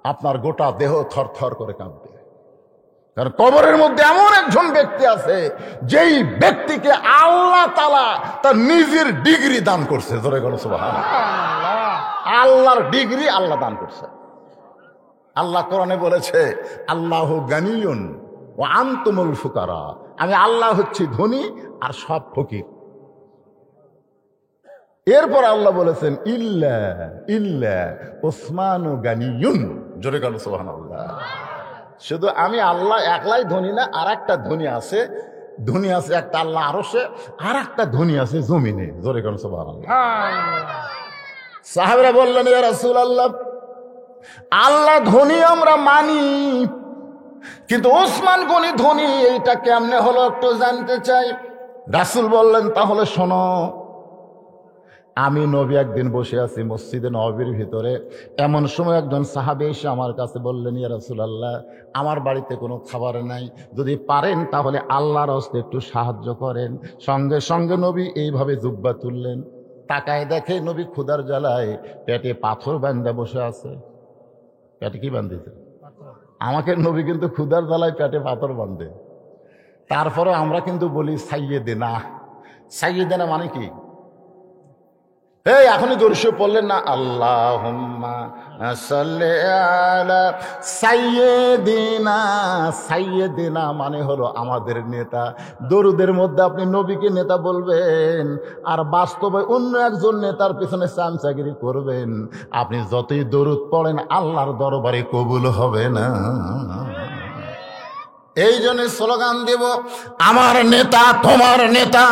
আপনার গোটা দেহ থরথর করে কাঁপবে। কারণ কবরের মধ্যে এমন একজন ব্যক্তি আছে, যেই ব্যক্তিকে আল্লাহ তাআলা তার নিজের ডিগ্রি দান করছে। জোরে বলো সুবহানাল্লাহ। আল্লাহর ডিগ্রি আল্লাহ দান করছে। আল্লাহ কোরআনে বলেছে, আল্লাহু গানিয়ুন ওয়া আনতুমুল ফুকারা, আমি আল্লাহ হচ্ছি ধনী আর সব ফকির। এরপর আল্লাহ বলেছেন, ইল্লা ওসমানু গানিয়ুন। জোরে বলো সুবহানাল্লাহ। শুধু আমি আল্লাহ একলাই ধনী না, আর একটা ধনী আছে। ধনী আছে একটা আল্লাহ আরশে, আর একটা ধনী আছে জমিনে। জোরে বলো সুবহানাল্লাহ। সাহাবীরা বললেন, ইয়া রাসূলুল্লাহ, আল্লাহ ধনী আমরা মানি, কিন্তু ওসমান গনি ধনী, এইটা কেমনে হলো একটু জানতে চাই। রাসূল বললেন, তাহলে শোনো, আমি নবী একদিন বসে আছি মসজিদে নববীর ভিতরে, এমন সময় একজন সাহাবী এসে আমার কাছে বললেন, ইয়া রাসূলুল্লাহ, আমার বাড়িতে কোনো খাবার নাই, যদি পারেন তাহলে আল্লাহর হস্তে একটু সাহায্য করেন। সঙ্গে সঙ্গে নবী এইভাবে জুব্বা তুললেন, তাকায় দেখে নবী ক্ষুধার জ্বালায় পেটে পাথর বাঁধা বসে আছে। পেটে কি বাঁধিছে? আমাকে নবী কিন্তু ক্ষুধার জ্বালায় পেটে পাথর বাঁধে। তারপরে আমরা কিন্তু বলি সাইয়েদেনা। সাইয়েদেনা মানে কি? এই এখনই দর্শে পড়লেন না, আল্লাহুম্মা সাল্লি আলা সাইয়্যিদিনা। সাইয়্যিদিনা মানে হলো আমাদের নেতা। দরুদের মধ্যে আপনি নবীকে নেতা বলবেন, আর বাস্তবে অন্য একজন নেতার পিছনে চামচাগিরি করবেন। আপনি যতই দরুদ পড়েন আল্লাহর দরবারে কবুল হবে না। এই জন্য স্লোগান দেব, আমার নেতা তোমার নেতা।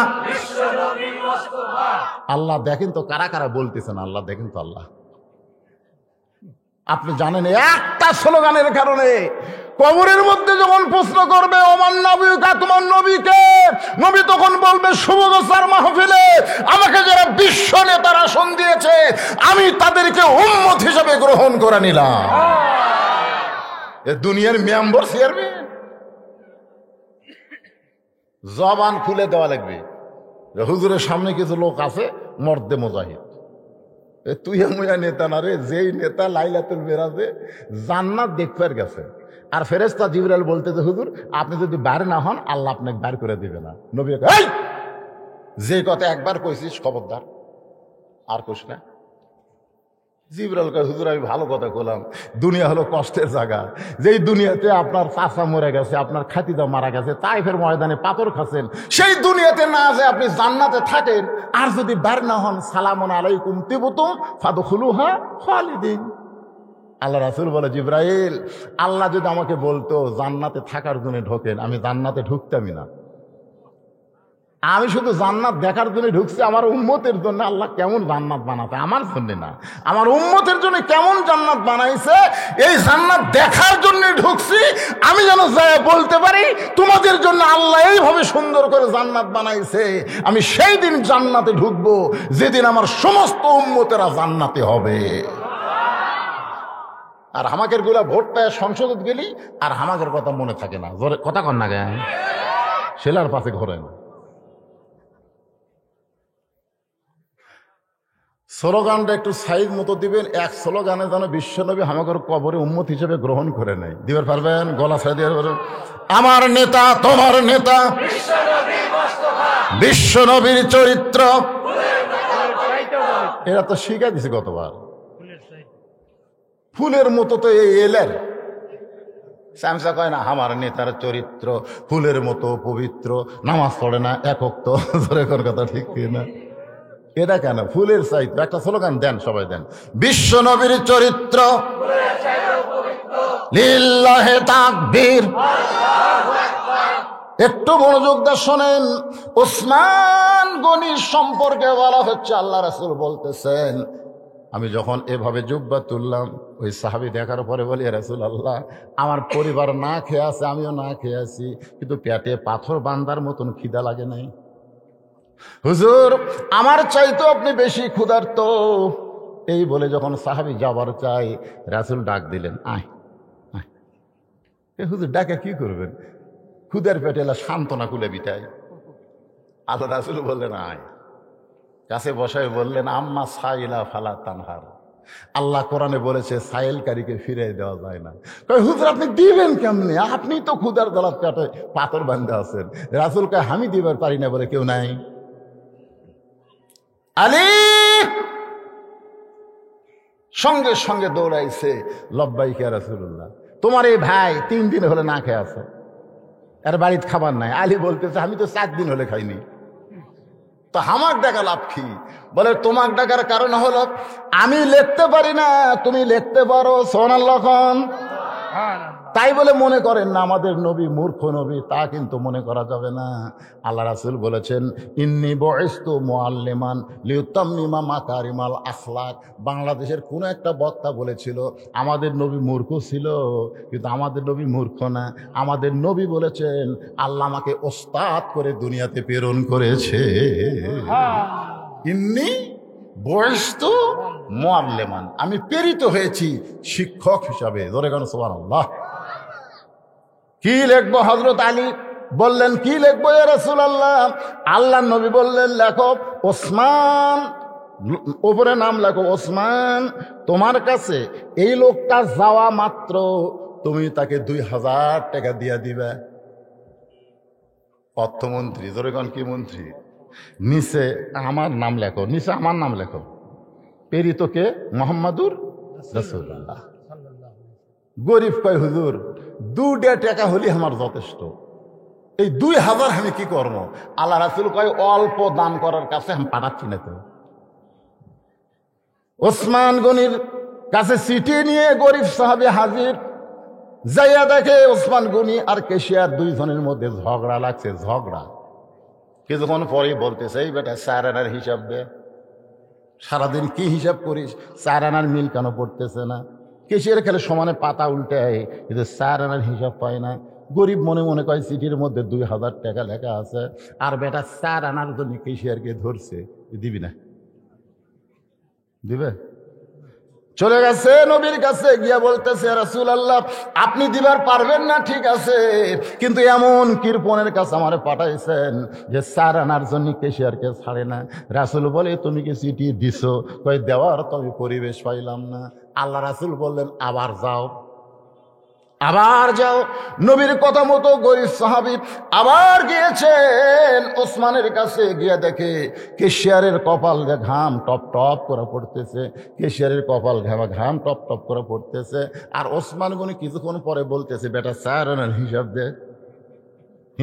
আল্লাহ দেখেন তো কারা কারা বলতেছেন, আল্লাহ দেখেন তো। আল্লাহ আপনি জানেন একটা স্লোগানের কারণে কবরের মধ্যে যখন প্রশ্ন করবে ওমান নবীকা, তোমার নবীকে, নবী তখন বলবে শুভ গোসার মাহফিলে আমাকে যারা বিশ্ব নেতার আসন দিয়েছে আমি তাদেরকে উম্মত হিসেবে গ্রহণ করে নিলাম। এ দুনিয়ার মেম্বার চেয়ারম্যান জবান খুলে দেওয়া লাগবে। হুজুরের সামনে কিছু লোক আছে মর্দে মুজাহিদ, তুই মুয়া নেতা না রে, যেই নেতা লাইলাতুল মেরাজে জান্নাত দেখবার গেছে, আর ফেরেশতা জিবরাইল বলতেছে হুজুর আপনি যদি বাইরে না হন আল্লাহ আপনাকে বাইর করে দিবে না। নবী এই যে কথা একবার কইছিস খবরদার, আর কইস না। জিবরাইল কয় হুজুর আমি ভালো কথা বললাম, দুনিয়া হলো কষ্টের জায়গা। যেই দুনিয়াতে আপনার চাচা মরে গেছে, আপনার খাতিদা মারা গেছে, তাইফের ময়দানে পাথর খাচ্ছেন, সেই দুনিয়াতে না যে আপনি জান্নাতে থাকেন, আর যদি বার না হন সালামুন আলাইকুম তিবতুম ফাদখুলুহা খালিদিন। আল্লাহ রাসূল বলে জিবরাইল আল্লাহ যদি আমাকে বলতো জান্নাতে থাকার জন্য ঢোকেন, আমি জান্নাতে ঢুকতামই না। আমি শুধু জান্নাত দেখার জন্য ঢুকছি, আমার উম্মতের জন্য আল্লাহ কেমন জান্নাত বানাতে, আমার জন্য না, আমার উম্মতের জন্য কেমন জান্নাত বানাইছে এই জান্নাত দেখার জন্য ঢুকছি। আমি যেন বলতে পারি তোমাদের জন্য আল্লাহ এইভাবে সুন্দর করে জান্নাত বানাইছে, আমি সেই দিন জান্নাতে ঢুকবো যেদিন আমার সমস্ত উম্মতেরা জান্নাতে হবে। আর হামাকের গুলা ভোট পায় সংসদে গেলি আর হামাকের কথা মনে থাকে না, কথা কন না গে সেলার পাশে ঘরে না। স্লোগানটা একটু সাইজ মতো দিবেন, এক স্লোগানে যেন বিশ্বনবী আমাদের কবরে উম্মত হিসেবে গ্রহণ করে নেয়। দিবার পারবেন? গলা সাইজ দিয়ে আমার নেতা তোমার নেতা বিশ্বনবীর চরিত্র, এরা তো শিখা দিছে গতবার। ফুলের মতো তো এই এলের স্যামসা কয় না আমার নেতার চরিত্র ফুলের মতো পবিত্র, নামাজ পড়ে না একক, তো ধরে কোন কথা ঠিক না। এটা কেন ফুলের চাইতে? একটা স্লোগান দেন, সবাই দেন, বিশ্ব নবীর চরিত্র লিল্লাহে তাকবীর। একটু মনোযোগ দিয়ে শোনেন, ওসমান গনি সম্পর্কে বলা হচ্ছে, আল্লাহ রাসূল বলতেছেন আমি যখন এভাবে জুব্বা তুললাম ওই সাহাবী দেখার পরে বলি রাসূলুল্লাহ আমার পরিবার না খেয়ে আছে, আমিও না খেয়ে আছি, কিন্তু পেটে পাথর বান্ধার মতন খিদা লাগে নাই। হুজুর আমার চাইতো আপনি বেশি ক্ষুধার্ত। এই বলে যখন সাহাবী যাবার চাই রাসূল ডাক দিলেন, আয় আয়। হুজুর ডাকে কি করবেন? ক্ষুধার পেটে এলা সান্ত্বনা কুলে বিটায়। আল্লাহ রাসূল বললেন আয়। কাছে বসায় বললেন আম্মা সাইলা ফালা তানহার। আল্লাহ কোরআনে বলেছে সাইলকারীকে ফিরিয়ে দেওয়া যায় না। হুজুর আপনি দিবেন কেমনে? আপনি তো ক্ষুধার জ্বালার পেটে পাথর বান্ধা আছেন। রাসূল কয় আমি দিবার পারি না বলে কেউ নাই। আলী সঙ্গে সঙ্গে দৌড়াইছে, লব্বাইকা রাসূলুল্লাহ, তোমার এই ভাই 3 দিন হলে না খেয়ে আছে, এর বাড়িতে খাবার নাই। আলী বলতেছে আমি তো 4 দিন হলে খাইনি। তো হামাক ডাকা লাভ কি? বলে তোমাক ডাকার কারণ হলো আমি লিখতে পারি না, তুমি লিখতে পারো। সুবহানাল্লাহ। তাই বলে মনে করেন না আমাদের নবী মূর্খ নবী, তা কিন্তু মনে করা যাবে না। আল্লাহ রাসূল বলেছেন ইন্নী বুইসতু মুআল্লিমান লিউতাম্মিমা মাকারিমাল আখলাক। বাংলাদেশের কোন একটা বক্তা বলেছিল আমাদের নবী মূর্খ ছিল, কিন্তু আমাদের নবী মূর্খ না। আমাদের নবী বলেছেন আল্লাহ আমাকে ওস্তাদ করে দুনিয়াতে প্রেরণ করেছে। ইন্নী বুইসতু মুআল্লিমান, আমি প্রেরিত হয়েছি শিক্ষক হিসাবে। জোরে গান সুবহানাল্লাহ। কি লিখবো? হযরত আলী বললেন কি লিখবো ইয়া রাসূলুল্লাহ? আল্লাহর নবী বললেন লেখো ওসমান, উপরে নাম লেখো ওসমান। তোমার কাছে এই লোকটা যাওয়া মাত্র তুমি তাকে 2000 টাকা দিয়া দিবে। অর্থমন্ত্রী, জোরেগণ কি মন্ত্রী, নিচে আমার নাম লেখো, নিচে আমার নাম লেখো, প্রেরিত কে? মোহাম্মদুর রাসূলুল্লাহ। গরিব কয় হুজুর 2 টাকা হলে আমার যথেষ্ট, এই 2000 আমি কি করব? আল্লাহ রাসূল কয় অল্প দান করার কাছে আমি পাঠাচ্ছি না। তো ওসমান গনির কাছে চিঠি নিয়ে গরিব সাহাবী হাজির, যাইয়া দেখে ওসমান গনি আর কেশিয়ার দুইজনের মধ্যে ঝগড়া লাগছে। ঝগড়া কিছুক্ষণ পরে বলতেছে, এই বেটা 4 আনার হিসাব দে, সারাদিন কি হিসাব করিস, 4 আনার মিল কেন পড়তেছে না? কেশিয়ার খেলে সমানে পাতা উল্টায়, কিন্তু 4 আনার হিসাব পায় না। গরিব মনে মনে কয় চিঠির মধ্যে 2000 টাকা লেখা আছে, আর বেটা 4 আনার জন্য কেশিয়ারকে ধরছে। দিবি না? দিবে? চলে গেছে নবীর কাছে, গিয়া বলতেছে, রাসূলুল্লাহ আপনি দিবার পারবেন না ঠিক আছে, কিন্তু এমন কৃপণের কাছে আমার পাঠাইছেন যে 4 আনার জন্য কেশিয়ারকে ছাড়ে না। রাসূল বলে, তুমি কি চিঠি দিছো? কই দেওয়ার তো আমি পরিবেশ পাইলাম না। আল্লাহ রাসূল বললেন, আবার যাও, আবার যাও। নবীর কথা মতো গরিব সাহাবী আবার গিয়েছেন ওসমানের কাছে, গিয়া দেখে কেশিয়ারের কপাল ঘাম টপ টপ করে পড়তেছে, কেশিয়ারের কপাল ঘাম টপ টপ করে পড়তেছে। আর ওসমান গনি কিছুক্ষণ পরে বলতেছে, বেটা 4 আনার হিসাব দে,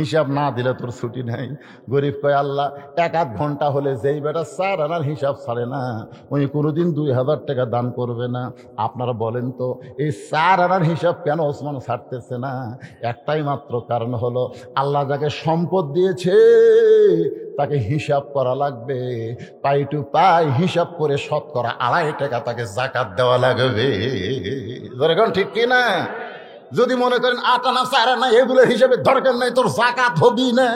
হিসাব না দিলে তোর ছুটি নাই। গরিব কয়, আল্লাহ 1-8 ঘন্টা হলে যেই বেটা 4 আনার হিসাব ছাড়ে না, উনি কোনোদিন 2000 টাকা দান করবে না। আপনারা বলেন তো, এই 4 আনার হিসাব কেন ওসমান ছাড়তেছে না? একটাই মাত্র কারণ হলো, আল্লাহ যাকে সম্পদ দিয়েছে তাকে হিসাব করা লাগবে, পাই টু পাই হিসাব করে 2.5 টাকা তাকে যাকাত দেওয়া লাগবে। যেরকম ঠিক কি না? যদি মনে করেন 8 আনা 4 আনা এগুলো হিসেবে দরকার নাই, তোর যাকাত হবি না।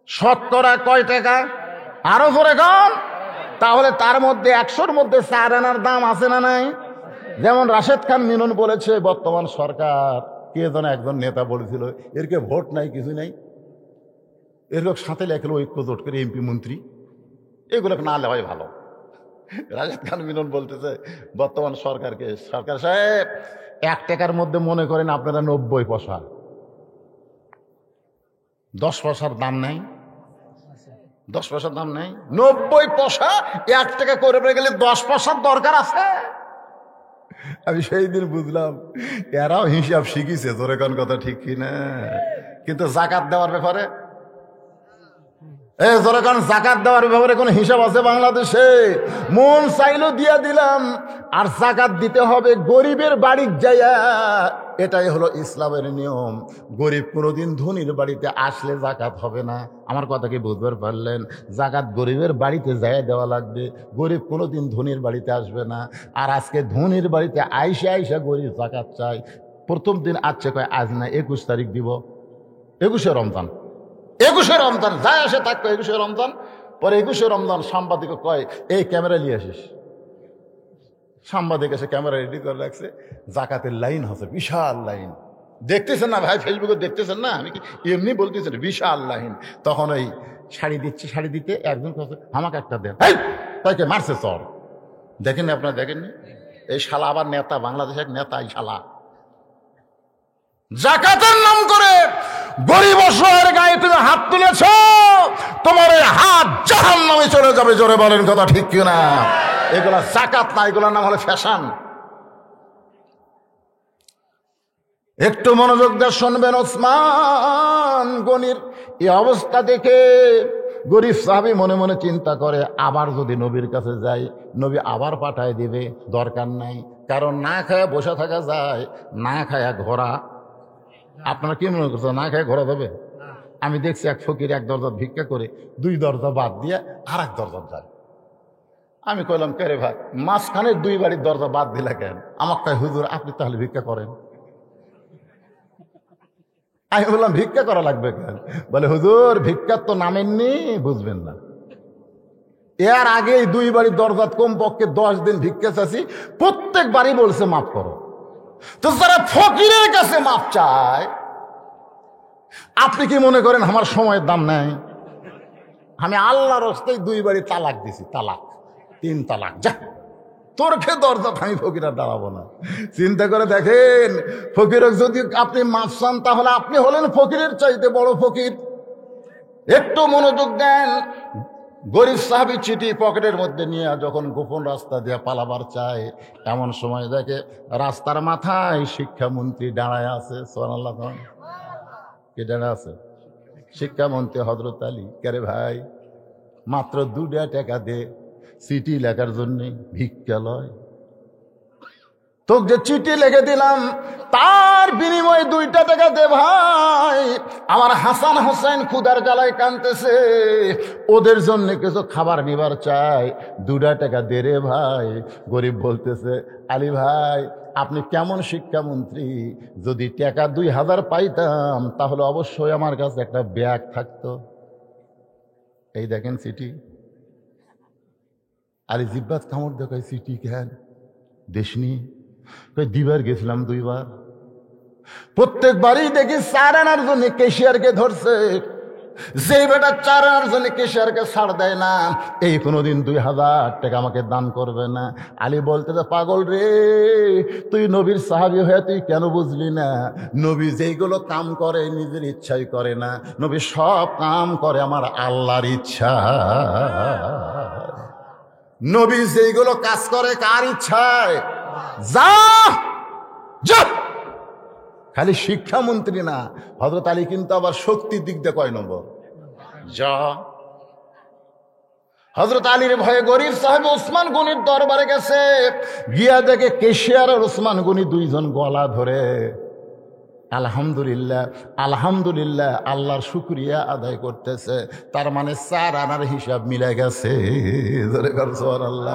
শতকরা কয় টাকা? আরো পরে কম। তাহলে তার মধ্যে 100-র মধ্যে 4 আনার দাম আছে না নাই? যেমন রাশেদ খান মিনন বলেছে, বর্তমান সরকার, কে যেন একজন নেতা বলেছিল, এরকে ভোট নাই, কিছু নাই, এরকম সাথে লেখলো ঐক্য জোট করে এমপি মন্ত্রী, এগুলো না লেওয়াই ভালো। রাশেদ খান মিনন বলতেছে বর্তমান সরকারকে, সরকার সাহেব 1 টাকার মধ্যে মনে করেন আপনারা 90 পয়সা, 10 পয়সার দাম নাই, 10 পয়সার দাম নাই, 90 পয়সা 1 টাকা করে গেলে 10 পয়সার দরকার আছে। আমি সেই দিন বুঝলাম এরাও হিসাব শিখিছে, তোর কোন কথা ঠিক কিনা। কিন্তু যাকাত দেওয়ার ব্যাপারে, যাকাত দেওয়ার ব্যাপারে কোন হিসাব আছে বাংলাদেশে? মন চাইলো দিয়া দিলাম, আর যাকাত দিতে হবে গরিবের বাড়ির যাইয়া। এটাই হলো ইসলামের নিয়ম। গরিব কোনোদিন ধনীর বাড়িতে আসলে যাকাত হবে না। আমার কথা কি বুঝতে পারলেন? যাকাত গরিবের বাড়িতে যাইয়া দেওয়া লাগবে, গরিব কোনোদিন ধনীর বাড়িতে আসবে না। আর আজকে ধনীর বাড়িতে আইসা গরিব যাকাত চাই। প্রথম দিন আসছে, কয় আজ না 21 তারিখ দিব, 21শে রমজান, 21শে রমজান যায় আসে থাকতো, 21শে রমজান। পরে 21শে রমজান সাংবাদিক কয়, এই ক্যামেরা নিয়ে আসিস। সাংবাদিক এসে ক্যামেরা রেডি করে রাখছে, যাকাতের লাইন হচ্ছে, বিশাল লাইন। দেখতেছেন না ভাই, ফেসবুকে দেখতেছেন না, আমি কি এমনি বলতেছেন, বিশাল লাইন। তখন ওই শাড়ি দিচ্ছে, শাড়ি দিতে একজন আমাকে একটা দেন, তাইকে মারছে চর। দেখেননি আপনারা? দেখেননি? এই শালা আবার নেতা, বাংলাদেশের নেতা, এই শালা যাকাতের নাম করে গরিব অসহায়ের গায়ে তুমি হাত তুলেছ, তোমার এই হাত জাহান্নামে চলে যাবে। জোরে বলেন কথা ঠিক কিনা? এগুলা যাকাত না, এগুলোর নাম হলো ফ্যাশন। একটু মনোযোগ দিয়ে শুনবেন। ওসমান গনির এই অবস্থা দেখে গরিব সাহাবী মনে মনে চিন্তা করে, আবার যদি নবীর কাছে যাই, নবী আবার পাঠায় দিবে, দরকার নাই। কারণ না খায়া বসে থাকা যায়, না খায়া ঘোরা। আপনারা কি মনে করছেন না খায় ঘোরা যাবে? আমি দেখছি এক ফকির 1 দরজা ভিক্ষা করে 2 দরজা বাদ দিয়ে আর 1 দরজা যায়। আমি কইলাম, কে রে ভাই, মাঝখানে 2 বাড়ির দরজা বাদ দিলা কেন? আমার কয়, হুজুর আপনি তাহলে ভিক্ষা করেন। আমি বললাম, ভিক্ষা করা লাগবে কেন? বলে, হুজুর ভিক্ষার তো নামেননি, বুঝবেন না। এর আগে 2 বাড়ির দরজা কমপক্ষে 10 দিন ভিক্ষা চাচ্ছি, প্রত্যেক বাড়ি বলছে মাফ করো। তো যারা ফকিরের কাছে মাপ চায়, আপনি কি মনে করেন আমার সময়ের দাম নাই? আমি আল্লাহর রাস্তায় 2 বাড়ি তালাক দিছি, তালাক, 3 তালাক, যা তোর খেয়ে দরজাত আমি ফকির আর দাঁড়াবো না। চিন্তা করে দেখেন, ফকিরক যদি আপনি মাফ চান তাহলে আপনি হলেন ফকিরের চাইতে বড় ফকির। একটু মনোযোগ দেন। গরিব সাহাবী চিঠি পকেটের মধ্যে নিয়ে যখন গোপন রাস্তা দিয়ে পালাবার চায়, এমন সময় দেখে রাস্তার মাথায় শিক্ষামন্ত্রী দাঁড়ায় আছে। সুবহানাল্লাহ। কে দাঁড়ায় আছে? শিক্ষামন্ত্রী হযরত আলী। কে ভাই, মাত্র 2 টাকা দে চিঠি লেখার জন্য, ভিক্ষা লয়। তোকে যে চিঠি লিখে দিলাম তার বিনিময়ে 2 টাকা দে ভাই। আমার হাসান হোসেন ক্ষুধার জ্বালায় কাঁদতেছে, ওদের জন্য কিছু খাবার নিবার চাই, 2 টাকা দে রে ভাই। গরিব বলতেছে, আলী ভাই আপনি কেমন শিক্ষামন্ত্রী, যদি টাকা 2000 পাইতাম তাহলে অবশ্যই আমার কাছে একটা ব্যাগ থাকতো। এই দেখেন চিঠি। আলী জিব্বাত কামড় দেখায়, চিঠি কেন দেশনি? দিবার গেছিলাম 2 বার, প্রত্যেকবারই দেখি 4 আনার জন্য কেশিয়ারকে ধরছে। যে বেটা 4 আনার জন্য কেশিয়ারকে ছাড় দেয় না, এই কোনোদিন 2000 টাকা আমাকে দান করবে না। আলী বলতে, পাগল রে, তুই নবীর সাহাবী হয়ে তুই কেন বুঝলি না? নবী যেইগুলো কাম করে নিজের ইচ্ছাই করে না, নবী সব কাম করে আমার আল্লাহর ইচ্ছা। নবী যেইগুলো কাজ করে কার ইচ্ছায়? যা যা। খালি শিক্ষামন্ত্রী না, হযরত আলী কিন্তু আবার শক্তির দিক দিয়ে কয় নম্বর? যা। হযরত আলীর ভয়ে গরিব সাহেব ওসমান গনির দরবারে গেছে, গিয়া দেখে কেশিয়ার আর ওসমান গনি 2 জন গলা ধরে আলহামদুলিল্লাহ আলহামদুলিল্লাহ আল্লাহর শুকরিয়া আদায় করতেছে। তার মানে 4 আনার হিসাব মিলে গেছে। সুবহানাল্লাহ।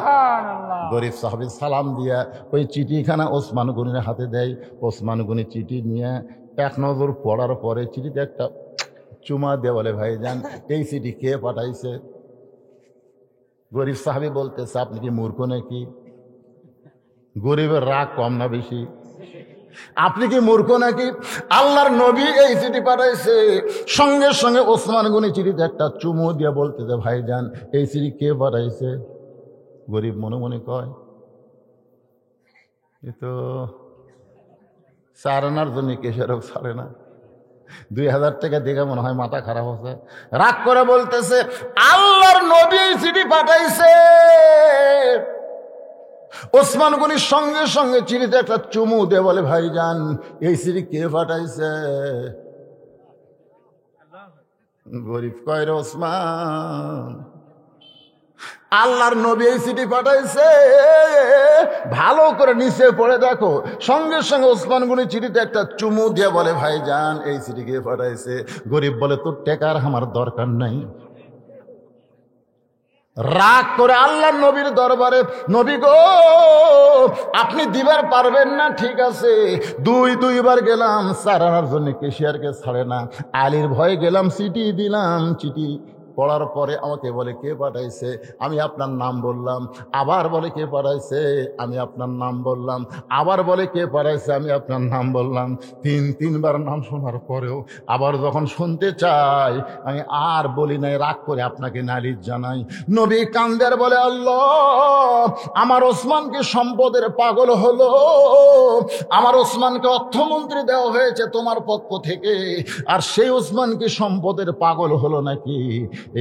গরিব সাহাবী সালাম দিয়া ওই চিঠিখানা ওসমান গনির হাতে দেয়। ওসমান গনি চিঠি নিয়ে 1 নজর পড়ার পরে চিঠিতে একটা চুমা দিয়ে বলে, ভাই যান এই চিঠি কে পাঠাইছে? গরিব সাহাবী বলতেছে, আপনি কি মূর্খ নাকি? গরিবের রাগ কম না বেশি? আপনি কি মূর্খ নাকি? আল্লাহর নবী এই চিঠি পাঠাইছে। সঙ্গে সঙ্গে ওসমান গনি চিঠিতে একটা চুমু দিয়ে বলতেছে, ভাইজান এই চিঠি কে পাঠাইছে? গরিব মনে মনে কয়, এ তো 4 আনার জন্য কেশারও ছাড়ে না, 2000 টাকা দেখে মনে হয় মাথা খারাপ হচ্ছে। রাগ করে বলতেছে, আল্লাহর নবী এই চিঠি পাঠাইছে। ওসমান গনির সঙ্গে সঙ্গে চিঠিতে একটা চুমু দিয়ে বলে, ভাইজান এই চিঠি কে পাঠাইছে? গরিব কয়, রে ওসমান, আল্লাহর নবী এই চিঠি পাঠাইছে। ভালো করে নিচে পড়ে দেখো। সঙ্গে সঙ্গে ওসমান গনি চিঠিতে একটা চুমু দিয়ে বলে, ভাইজান এই চিঠি কে পাঠাইছে? গরিব বলে, তোর টাকার আমার দরকার নাই। রাগ করে আল্লাহর নবীর দরবারে, নবী গো আপনি দিবার পারবেন না, ঠিক আছে। 2বার গেলাম, 4 আনার জন্য কেশিয়ারকে ছাড়ে না। আলীর ভয়ে গেলাম, চিঠি দিলাম। চিঠি পড়ার পরে আমাকে বলে, কে পাঠাইছে? আমি আপনার নাম বললাম। আবার বলে, কে পাঠাইছে? আমি আপনার নাম বললাম। আবার বলে, কে পাঠাইছে? আমি আপনার নাম বললাম। 3বার নাম শোনার পরেও আবার যখন শুনতে চাই, আমি আর বলি নাই, রাগ করে আপনাকে নালিশ জানাই। নবী কান্দের বলে, আল্লাহ আমার ওসমানকে সম্পদের পাগল হলো, আমার ওসমানকে অর্থমন্ত্রী দেওয়া হয়েছে তোমার পক্ষ থেকে, আর সেই ওসমানকে সম্পদের পাগল হলো নাকি?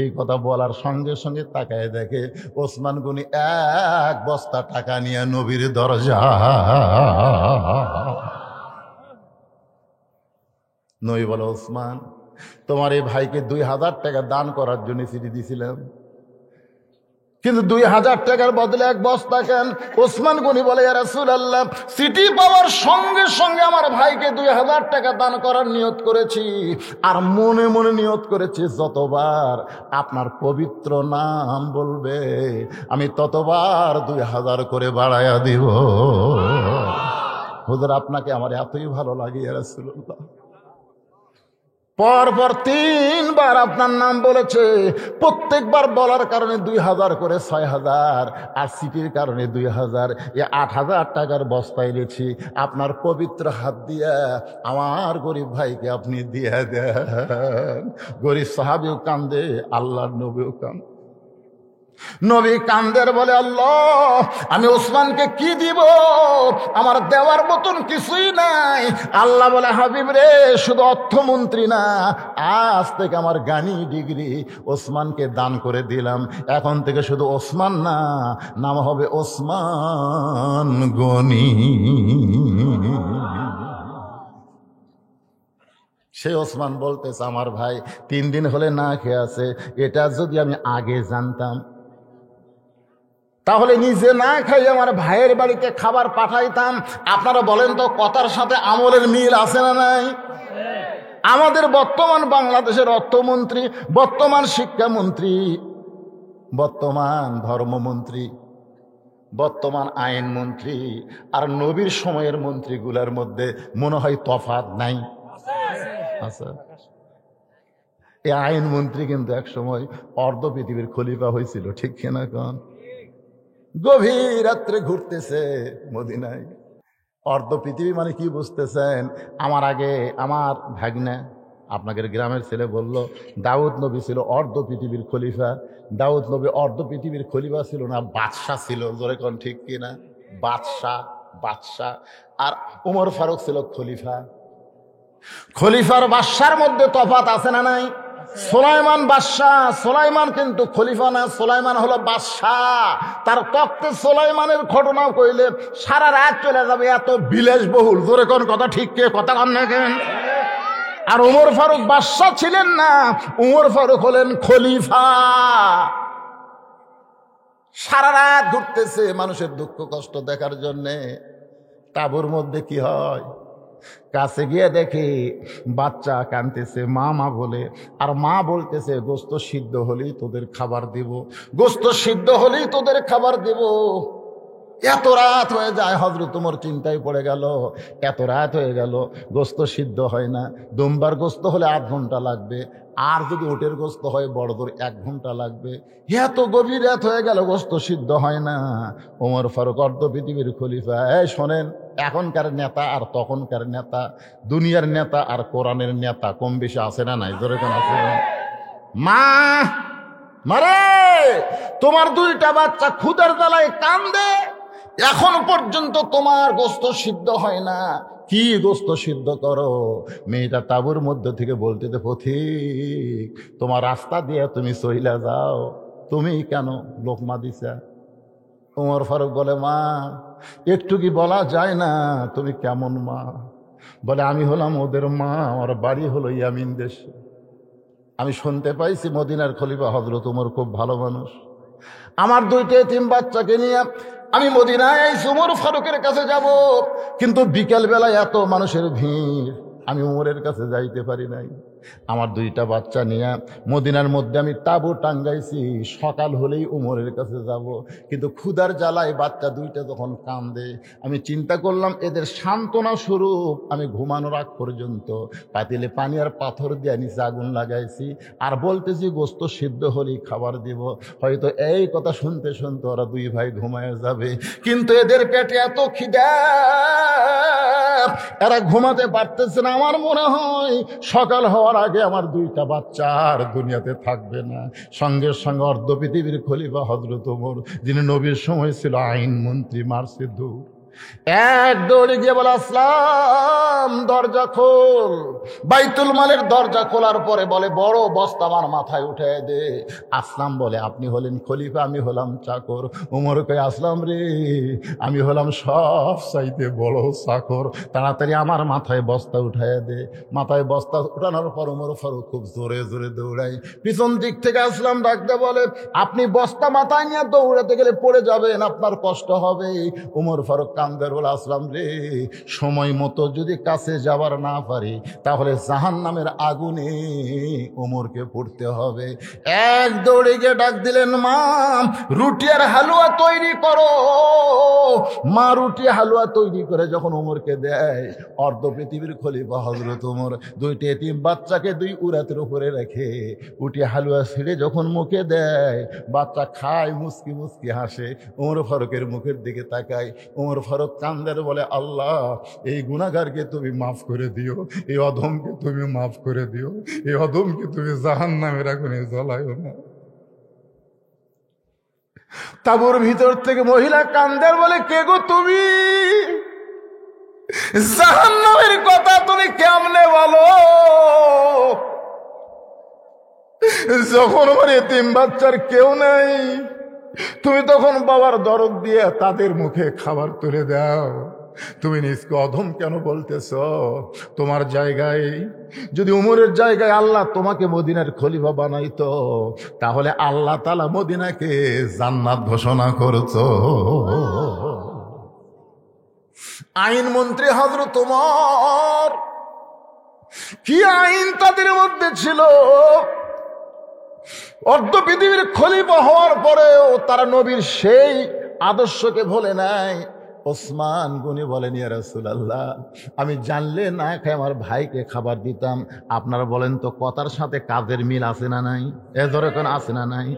এই কথা বলার সঙ্গে সঙ্গে তাকায় দেখে ওসমান গনি 1 বস্তা টাকা নিয়ে নবীর দরজা। নবী বলে, ওসমান তোমার এই ভাইকে 2000 টাকা দান করার জন্য চিঠি দিয়েছিলাম, কিন্তু 2000 টাকার বদলে 1 বস্তা কেন? ওসমান গনি বলে, ইয়া রাসূলুল্লাহ চিঠি পাওয়ার সঙ্গে সঙ্গে আমার ভাইকে 2000 টাকা দান করার নিয়ত করেছি, আর মনে মনে নিয়ত করেছি যতবার আপনার পবিত্র নাম বলবে আমি ততবার 2000 করে বাড়ায়া দিব। হুজুর আপনাকে আমার এতই ভালো লাগে ইয়া রাসূলুল্লাহ। পরপর 3বার আপনার নাম বলেছে, প্রত্যেকবার বলার কারণে 2000 করে 6000, আর সিটির কারণে 2000, 8000 টাকার বস্তা এনেছি। আপনার পবিত্র হাত দিয়া আমার গরিব ভাইকে আপনি দিয়ে দেন। গরিব সাহাবীও কান্দে, আল্লাহর নবীও কান্দে। নবী কান্দের বলে, আল্লাহ আমি ওসমানকে কি দিব, আমার দেওয়ার মতন কিছুই নাই। আল্লাহ বলে, হাবিব রে, শুধু অর্থমন্ত্রী না, আজ থেকে আমার গানি ডিগ্রি ওসমানকে দান করে দিলাম। এখন থেকে শুধু ওসমান না, নাম হবে ওসমান গনি। সে ওসমান বলতেছে, আমার ভাই 3 দিন হলে না খেয়ে আছে, এটা যদি আমি আগে জানতাম তাহলে নিজে না খাই আমার ভাইয়ের বাড়িতে খাবার পাঠাইতাম। আপনারা বলেন তো, কথার সাথে আমলের মিল আছে না নাই? আমাদের বর্তমান বাংলাদেশের অর্থমন্ত্রী, বর্তমান শিক্ষামন্ত্রী, বর্তমান ধর্মমন্ত্রী, বর্তমান আইনমন্ত্রী আর নবীর সময়ের মন্ত্রীগুলোর মধ্যে মনে হয় তফাৎ নাই? আচ্ছা, এই আইনমন্ত্রী কিন্তু এক সময় অর্ধ পৃথিবীর খলিফা হয়েছিল, ঠিক কিনা কোন? গভীর রাত্রে ঘুরতেছে মদিনায়। অর্ধ পৃথিবী মানে কি বুঝতেছেন? আমার আগে আমার ভাগ্নে, আপনাদের গ্রামের ছেলে বলল, দাউদ নবী ছিল অর্ধ পৃথিবীর খলিফা। দাউদ নবী অর্ধ পৃথিবীর খলিফা ছিল না, বাদশাহ ছিল। জোরে কোন ঠিক কিনা? বাদশাহ। আর উমর ফারুক ছিল খলিফা। খলিফার বাদশার মধ্যে তফাৎ আছে না নাই? সুলাইমান বাদশাহ, সুলাইমান কিন্তু খলিফা না, সুলাইমান হলো বাদশাহ। তার তখ্তে সুলাইমানের ঘটনা কইলে সারা রাত চলে যাবে, এত বিলাসবহুল। জোরে কোন কথা ঠিক কে কথা কন না কেন? আর উমর ফারুক বাদশাহ ছিলেন না, উমর ফারুক হলেন খলিফা। সারা রাত ঘুরতেছে মানুষের দুঃখ কষ্ট দেখার জন্যে। তাঁবুর মধ্যে কি হয়, কাছে গিয়ে দেখে বাচ্চা কাঁদতেছে মা মা বলে, আর মা বলতেছে, গোস্ত সিদ্ধ হলেই তোদের খাবার দিব, গোস্ত সিদ্ধ হলেই তোদের খাবার দিব। এত রাত হয়ে যায়, হযরত ওমর চিন্তায় পড়ে গেল, এত রাত হয়ে গেল, গোস্ত সিদ্ধ হয় না। দুম্বার গোস্ত হলে 8 ঘন্টা লাগবে, আর যদি ওটের গোস্ত হয় বড় দূর 1 ঘন্টা লাগবে। এত গভীর রাত হয়ে গেল, গোস্ত সিদ্ধ হয় না। ওমর ফারুক অর্ধ পৃথিবীর খলিফা। এই শোনেন, এখনকার নেতা আর তখনকার নেতা, দুনিয়ার নেতা আর কোরআনের নেতা কম বেশি আছে না নাই? জোরে কেন আছে? মা মারে, তোমার 2টা বাচ্চা ক্ষুধার জ্বালায় কান্দে, এখন পর্যন্ত তোমার গোস্ত সিদ্ধ হয় না, কি গোস্ত সিদ্ধ করো? মেয়েটা তাঁবুর মধ্যে থেকে বলতে, পথিক তোমার রাস্তা দিয়ে তুমি চইলা যাও, তুমি কেন লোকমা দিছা? ওমর ফারুক বলে, মা একটু কি বলা যায় না তুমি কেমন মা? বলে, আমি হলাম ওদের মা, আমার বাড়ি হলো ইয়ামিন দেশে। আমি শুনতে পাইছি মদিনার খলিফা হযরত ওমর খুব ভালো মানুষ। আমার 2টা এতিম বাচ্চাকে নিয়ে আমি মদিনায় ওমর ফারুকের কাছে যাব, কিন্তু বিকেল বেলায় এত মানুষের ভিড়, আমি ওমরের কাছে যাইতে পারি নাই। আমার 2টা বাচ্চা নিয়ে মদিনার মধ্যে আমি তাঁবু টাঙ্গাইছি, সকাল হলেই ওমরের কাছে যাব। কিন্তু ক্ষুধার জ্বালায় বাচ্চা 2টা যখন কান্দে, আমি চিন্তা করলাম এদের সান্ত্বনা স্বরূপ আমি ঘুমানোর আগ পর্যন্ত পাতিলে পানি আর পাথর দিয়ে নিচে আগুন লাগাইছি, আর বলতেছি গোস্ত সিদ্ধ হলেই খাবার দিব। হয়তো এই কথা শুনতে শুনতে ওরা 2 ভাই ঘুমায় যাবে, কিন্তু এদের পেটে এত খিদা, এরা ঘুমাতে পারতেছে না। আমার মনে হয় সকাল হওয়ার আগে আমার 2টা বাচ্চা আর দুনিয়াতে থাকবে না। সঙ্গে সঙ্গে অর্ধ পৃথিবীর খলিফা হযরত ওমর, যিনি নবীর সময় ছিল আইনমন্ত্রী, মারছে দৌড়, এক দৌড়ে গিয়ে বলে, আসলাম দরজা খোল। বাইতুল মালের দরজা খোলার পরে বলে, বড় বস্তা আমার মাথায় উঠে দে। আসলাম বলে, আপনি হলেন খলিফা, আমি হলাম চাকর। ওমর কয়, আসলাম রে, আমি হলাম সব চাইতে বড় চাকর, তাড়াতাড়ি আমার মাথায় বস্তা উঠায় দে। মাথায় বস্তা উঠানোর পর ওমর ফারুক খুব জোরে জোরে দৌড়াই। পিছন দিক থেকে আসলাম ডাকতে বলে, আপনি বস্তা মাথায় নিয়ে দৌড়াতে গেলে পড়ে যাবেন, আপনার কষ্ট হবে। ওমর ফারুক কান্দের বলে, আসলাম রে, সময় মতো যদি কাছে যাবার না পারি তাহলে জাহান্নামের আগুনে ওমরকে পড়তে হবে। এক দৌড়ে গিয়ে ডাক দিলেন, মা রুটি আর হালুয়া তৈরি করো। মা রুটি হালুয়া তৈরি করে যখন ওমরকে দেয়, অর্ধ পৃথিবীর খলিফা হযরত ওমর 2টা এতিম বাচ্চাকে 2 উরাতের উপরে রেখে উঠে হালুয়া ছিঁড়ে যখন মুখে দেয়, বাচ্চা খায়, মুচকি মুচকি হাসে। ওমর ফারুকের মুখের দিকে তাকায়। ওমর ফারুক কান্দের বলে, আল্লাহ এই গুনাহগারকে তুমি মাফ করে দিও, এই অধমকে তুমি মাফ করে দিও, এই অধমকে তুমি জাহান্নামের আগুনে জ্বালায়ও না। তাঁবুর ভিতর থেকে মহিলা কান্দার বলে, কে গো তুমি? জাহান্নামের কথা তুমি কেমনে বলো? যখন আমার এতিম বাচ্চার কেউ নাই, তুমি তখন বাবার দরদ দিয়ে তাদের মুখে খাবার তুলে দাও। তুমি নিজকে অধম কেন বলতেছ? তোমার জায়গায় যদি উমরের জায়গায় আল্লাহ তোমাকে মদিনার খলিফা বানাইতো, তাহলে আল্লাহ তাআলা মদিনাকে জান্নাত ঘোষণা করতো। আইন মন্ত্রী হযরত ওমর, কি আইন তাদের মধ্যে ছিল! অর্ধ পৃথিবীর খলিফা হওয়ার পরেও তারা নবীর সেই আদর্শকে ভোলে নাই। ওসমান গনি বলেন, ইয়া রাসূলুল্লাহ, আমি জানলে না খাই আমার ভাইকে খাবার দিতাম। আপনারা বলেন তো, কথার সাথে কাজের মিল আছে না নাই? এ ধরে কোন আছে না নাই?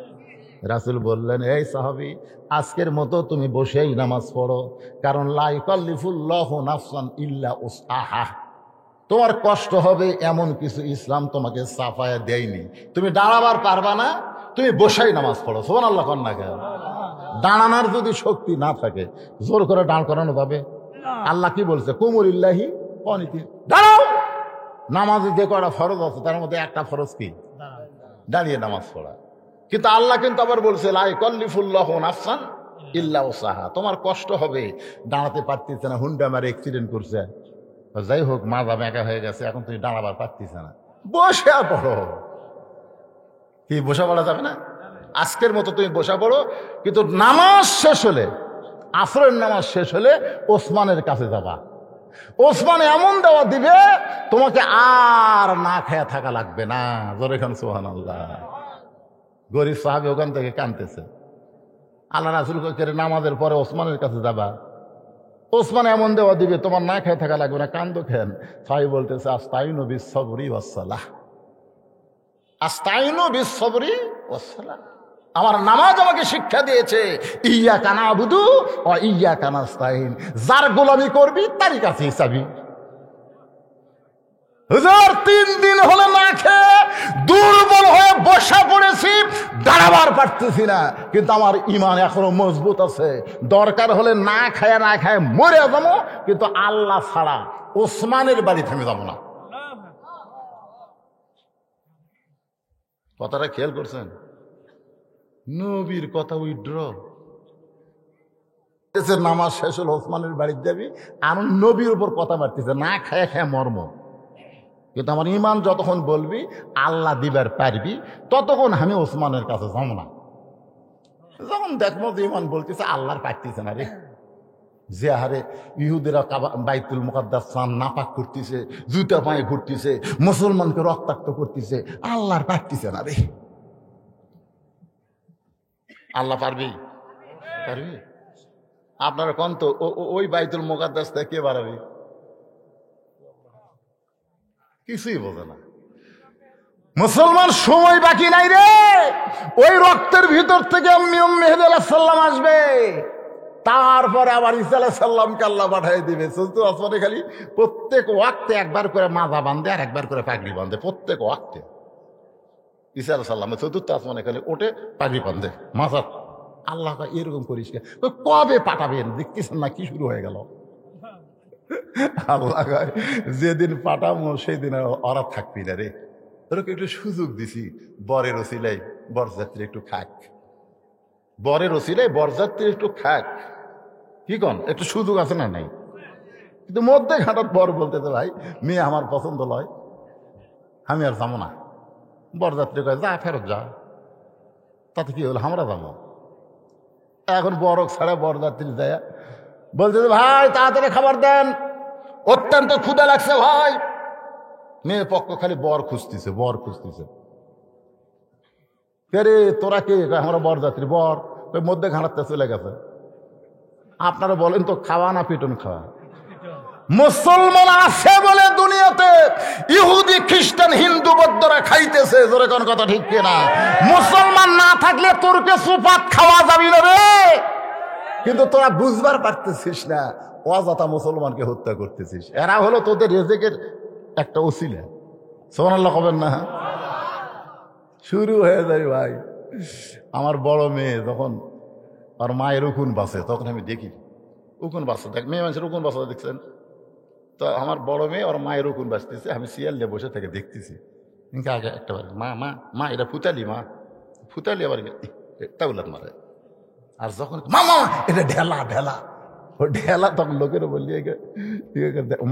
রাসূল বললেন, এই সাহাবী, আজকের মতো তুমি বসেই নামাজ পড়ো, কারণ লা ইউকাল্লিফুল্লাহু নাফসান ইল্লা উসআহা। তোমার কষ্ট হবে এমন কিছু ইসলাম তোমাকে সাফায়া দেয়নি। তুমি দাঁড়াবার পারবা না, তুমি বসেই নামাজ পড়ো। সুবহানাল্লাহ কন না কেন? দাঁড়ানোর যদি শক্তি না থাকে, জোর করে দাঁড় করানো যাবে? আল্লাহ কি বলছে? কুমুরিল্লাহি অনিতি, দাঁড়াও। নামাজে যে কয়টা ফরজ আছে তার মধ্যে একটা ফরজ কি? দাঁড়িয়ে নামাজ পড়া। কিন্তু আল্লাহ কিন্তু আবার বলছে, লা ইউকাল্লিফুল্লাহু নাফসান ইল্লা উসআহা। তোমার কষ্ট হবে, দাঁড়াতে পারতেছে না, হুন্ডা মারে অ্যাক্সিডেন্ট করছে, যাই হোক মাজা ব্যাঁকা হয়ে গেছে, এখন তুমি দাঁড়াবার পারতেছে না, বসে পড়ো। কি বসে পড়া যাবে না? আজকের মতো তুমি বসে পড়ো। কিন্তু নামাজ শেষ হলে, আসরের নামাজ শেষ হলে ওসমানের কাছে যাবা। ওসমান এমন দেওয়া দিবে, তোমাকে আর না খেয়ে থাকা লাগবে না। জোরে খান সুবহানাল্লাহ। গরিব সাহাবী ওখান থেকে কাঁদতেছে। আল্লাহ রাসূল কইছে, নামাজের পরে ওসমানের কাছে যাবা। ওসমান এমন দেওয়া দিবে, তোমার না খেয়ে থাকা লাগবে না, কান্দো খেন। সাহাবী বলতেছে, আস্তাইনু বিস-সবরি ওয়াস-সালাহ, আস্তাইনু বিস-সবরি ওয়াস-সালাহ। আমার নামাজ আমাকে শিক্ষা দিয়েছে, ইয়্যাকা না'বুদু ওয়া ইয়্যাকা নাস্তাইন। যার গোলামি করবি তারই কাছে চাবি। হুজুর, 3 দিন হলো না খেয়ে দুর্বল হয়ে বসা পড়েছি, দাঁড়াবার পারতেছি না, কিন্তু আমার ঈমান এখনো মজবুত আছে। দরকার হলে না খায় মরে যাবো, কিন্তু আল্লাহ ছাড়া ওসমানের বাড়ি থেমে যাবো না। কথাটা খেয়াল করছেন? নবীর কথা উইথড্র। নামাজ শেষ হলো, ওসমানের বাড়িতে যাবি, আর নবীর উপর কথা বাড়তেছে, না খায় মর্ম। কিন্তু আমার ইমান যতক্ষণ বলবি আল্লাহ দিবার পারবি, ততক্ষণ আমি ওসমানের কাছে যাবো না। যখন দেখবো যে ইমান বলতেছে আল্লাহর পারতেছে না রে, যে হারে ইহুদিরা বাইতুল মুকাদ্দাস নাপাক করতেছে, জুতা পায়ে ঘুরতেছে, মুসলমানকে রক্তাক্ত করতেছে, আল্লাহর পারতেছে না রে। আল্লাহ পারবি? আপনারা কোন তো ওই বাইতুল মুকাদ্দাস থেকে কে বাড়াবি? কিছুই বোঝে না। মুসলমান সময় বাকি নাই রে। ওই রক্তের ভিতর থেকে মেহেদী আলাইহিস সালাম আসবে, তারপরে আবার ঈসা আলাইহিস সালামকে আল্লাহ পাঠিয়ে দিবে। চলতো আসমানে খালি প্রত্যেক ওয়াক্তে একবার করে মাজা বাঁধে আর একবার করে পাগড়ি বাঁধে, প্রত্যেক ওয়াক্তে। ঈসা আলাইহিস সালাম চতুর্থ আসমানে খালি ওঠে, পাগড়ি বাঁধে, মাজা। আল্লাহ এরকম করিস কবে পাঠাবেন? দেখতেছেন না কি শুরু হয়ে গেল? আল্লাহ যেদিন পাঠাবো সেদিন ওরা থাকবি না রে। ওরকে একটু সুযোগ দিছি, বরের ওসিলাই বরযাত্রী একটু খাক, বরের ওসিলাই বরযাত্রী একটু খাক। কি কন, একটু সুযোগ আছে না নাই? কিন্তু মধ্যে ঘাটার বর বলতেছে, ভাই মেয়ে আমার পছন্দ লয়, আমি আর যাবো না। বরযাত্রী কয়, যা ফেরত যা, তাতে কি হলো, আমরা যাবো। এখন বরক ছাড়া বরযাত্রী যায় বলতেছে, ভাই তাড়াতাড়ি খাবার দেন, অত্যন্ত ক্ষুধা লাগছে ভাই। মেয়ে পক্ষ খালি বর খুঁজতেছে। রে তোরা কে? আমরা বরযাত্রী। বর ওই মধ্যে ঘাটাতে চলে গেছে। আপনারা বলেন তো, খাওয়া না পিটন খাওয়া? মুসলমান আছে বলে দুনিয়াতে ইহুদি খ্রিস্টান হিন্দু বৌদ্ধরা খাইতেছে। জোরে কোন কথা ঠিক কিনা? মুসলমান না থাকলে তোরকে সুপাত খাওয়া যাবি না রে। কিন্তু তোরা বুঝবার পারতেছিস না, অযথা মুসলমানকে হত্যা করতেছিস। এরা হলো তোদের রেজেকের একটা ওসিলা। সুবহানাল্লাহ কবেন না? শুরু হয়ে যায় ভাই। আমার বড় মেয়ে যখন আর মায়ের উকুন বাসে, তখন আমি দেখি উকুন বাসা, দেখ মেয়ে মানুষের উকুন বাসা দেখছেন তো, আমার বড় মেয়ে ওর মায়ের উকুন বাঁচতেছে, আমি সিয়াল নিয়ে বসে থেকে দেখতেছি। কিন্তু আগে একটা বার মা মা মা এটা ফুতালি, মা ফুতালি, আবার তাউলাত মারে। আর যখন মা মা এটা ঢেলা ঢেলা, ও ঢেলা, তখন লোকেরও বললি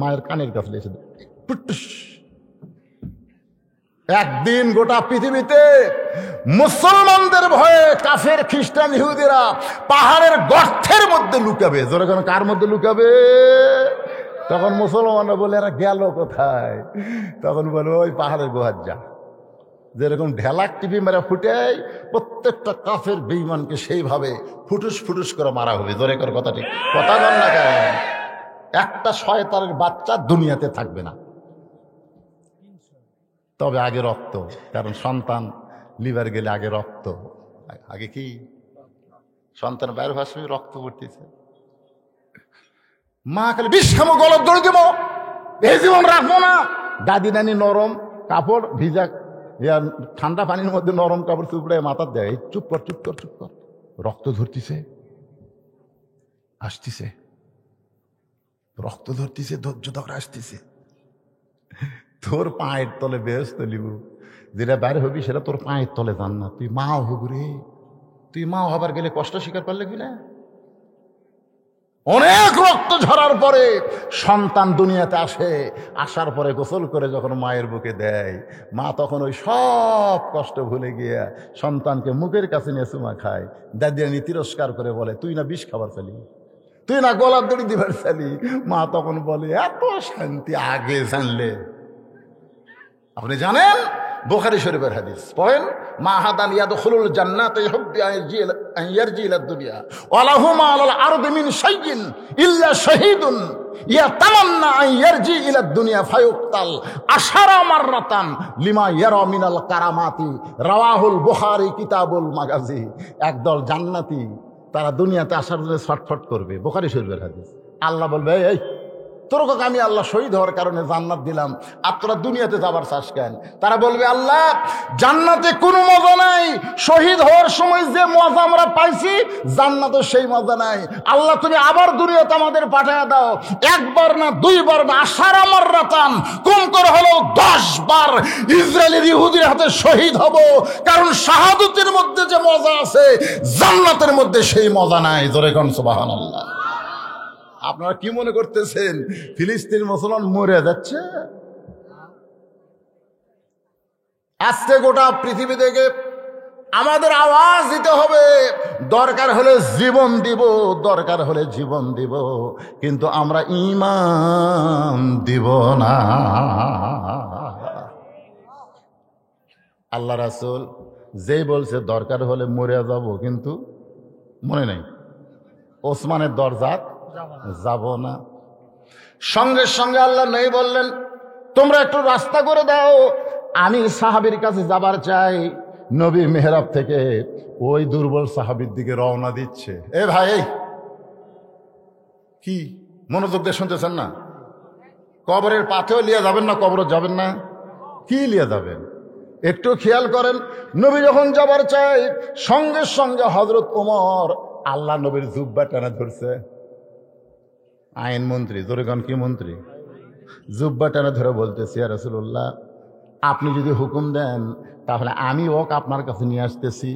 মায়ের কানের কাছে এসে পুটুস। একদিন গোটা পৃথিবীতে মুসলমানদের ভয়ে কাফের খ্রিস্টান ইহুদিরা পাহাড়ের গর্তের মধ্যে লুকাবে। যখন কার মধ্যে লুকাবে? তখন মুসলমানরা বলে এরা গেল কোথায়? তখন বলবো ওই পাহাড়ের গুহার যা। যেরকম ঢেলাক টিপি মেরে ফুটে, প্রত্যেকটা কাফের বেঈমানকে সেইভাবে ফুটুস ফুটুস করে মারা হবে। জোরে করে কথা, ঠিক কথা বল না কেন? একটা শয়তানের বাচ্চা দুনিয়াতে থাকবে না। তবে আগে রক্ত, কারণ সন্তান লিভার গেলে আগে রক্ত, আগে কি সন্তান বাইরে ভাষণে রক্ত পড়তেছে। মা খালি বিষ খামো, গলার দড়ি দেবো, এই জীবন রাখবো না। দাদি নানি নরম কাপড় ভিজা ঠান্ডা পানির মধ্যে নরম কাপড় চুপড়ে মাথার দেয়, চুপ কর চুপ কর চুপ কর, রক্ত ধরতিছে, আসতিছে, রক্ত ধরতিছে, ধৈর্য ধরে আসতেছে। তোর পায়ের তলে বেহেশত লিব, যেটা বাইরে হবি সেটা তোর পায়ের তলে যান না। তুই মাও হবু রে, তুই মাও হবার গেলে কষ্ট স্বীকার করলে কি না? অনেক রক্ত ঝরার পরে সন্তান দুনিয়াতে আসে, আসার পরে গোসল করে যখন মায়ের বুকে দেয়, মা তখন ওই সব কষ্ট ভুলে গিয়া সন্তানকে মুখের কাছে নিয়ে চুমা খায়। দাদিয়ানি তিরস্কার করে বলে তুই না বিষ খাবার চালি, তুই না গলার দড়ি দিবার চালি। মা তখন বলে এত শান্তি আগে জানলে। আপনি জানেন বুখারী শরীফের হাদিস পড়েন, মা হাদান ইয়াদখুলুল জান্নাতা ইহুব্বি আন ইয়ারজি ইলা দুনিয়া ওয়া লাহু মা আলাল আরদি মিন শাইইন ইল্লা শাহীদুন ইয়াতামান্না আন ইয়ারজি ইলা দুনিয়া ফায়ুক্তাল আশারা মাররাতান লিমা ইয়ারা মিনাল কারামাতি। রাওয়াহুল বুখারী কিতাবুল মাগাজি। একদল জান্নাতি তারা দুনিয়াতে আসার জন্য ছটফট করবে। বুখারী শরীফের হাদিস। আল্লাহ বলবে এই তোরকে আমি আল্লাহ শহীদ হওয়ার কারণে জান্নাত দিলাম, আর তোরা দুনিয়াতে যাবার চাস কেন? তারা বলবে আল্লাহ জান্নাতে কোনো মজা নাই, শহীদ হওয়ার সময় যে মজা আমরা পাইছি জান্নাতে সেই মজা নাই। আল্লাহ তুমি আবার দুনিয়াতে আমাদের পাঠায় দাও, একবার না দুইবার না, আশার আমার রাতান, কম করে হলেও 10 বার ইসরায়েলের ইহুদির হাতে শহীদ হব, কারণ শাহাদতের মধ্যে যে মজা আছে জান্নাতের মধ্যে সেই মজা নাই। জোরে কোন সুবহানাল্লাহ। আপনারা কি মনে করতেছেন ফিলিস্তিন মুসলমান মরে যাচ্ছে? আজকে গোটা পৃথিবী থেকে আমাদের আওয়াজ দিতে হবে, দরকার হলে জীবন দিব, দরকার হলে জীবন দিব, কিন্তু আমরা ঈমান দিব না। আল্লাহ রাসূল যেই বলছে দরকার হলে মরে যাব, কিন্তু মনে নাই ওসমানের দরজাত যাব না। সঙ্গে সঙ্গে আল্লাহ নেই বললেন তোমরা একটু রাস্তা করে দাও, আমি সাহাবীর কাছে যাবার চাই। নবী মেহরাব থেকে ওই দুর্বল সাহাবীর দিকে রওনা দিচ্ছে। এ ভাই কি মনোযোগ দিয়ে শুনতেছেন না? কবরের পাথেও লিয়ে যাবেন না, কবর যাবেন না, কি লিয়ে যাবেন একটু খেয়াল করেন। নবী যখন যাবার চাই সঙ্গে সঙ্গে হযরত ওমর আল্লাহ নবীর জুব্বা টানা ধরছে। আইন মন্ত্রী, জোরেগণ কি মন্ত্রী, জুব্বা টানা ধরে বলতেছে ইয়া রাসূলুল্লাহ আপনি যদি হুকুম দেন তাহলে আমি ওকে আপনার কাছে নিয়ে আসতেছি।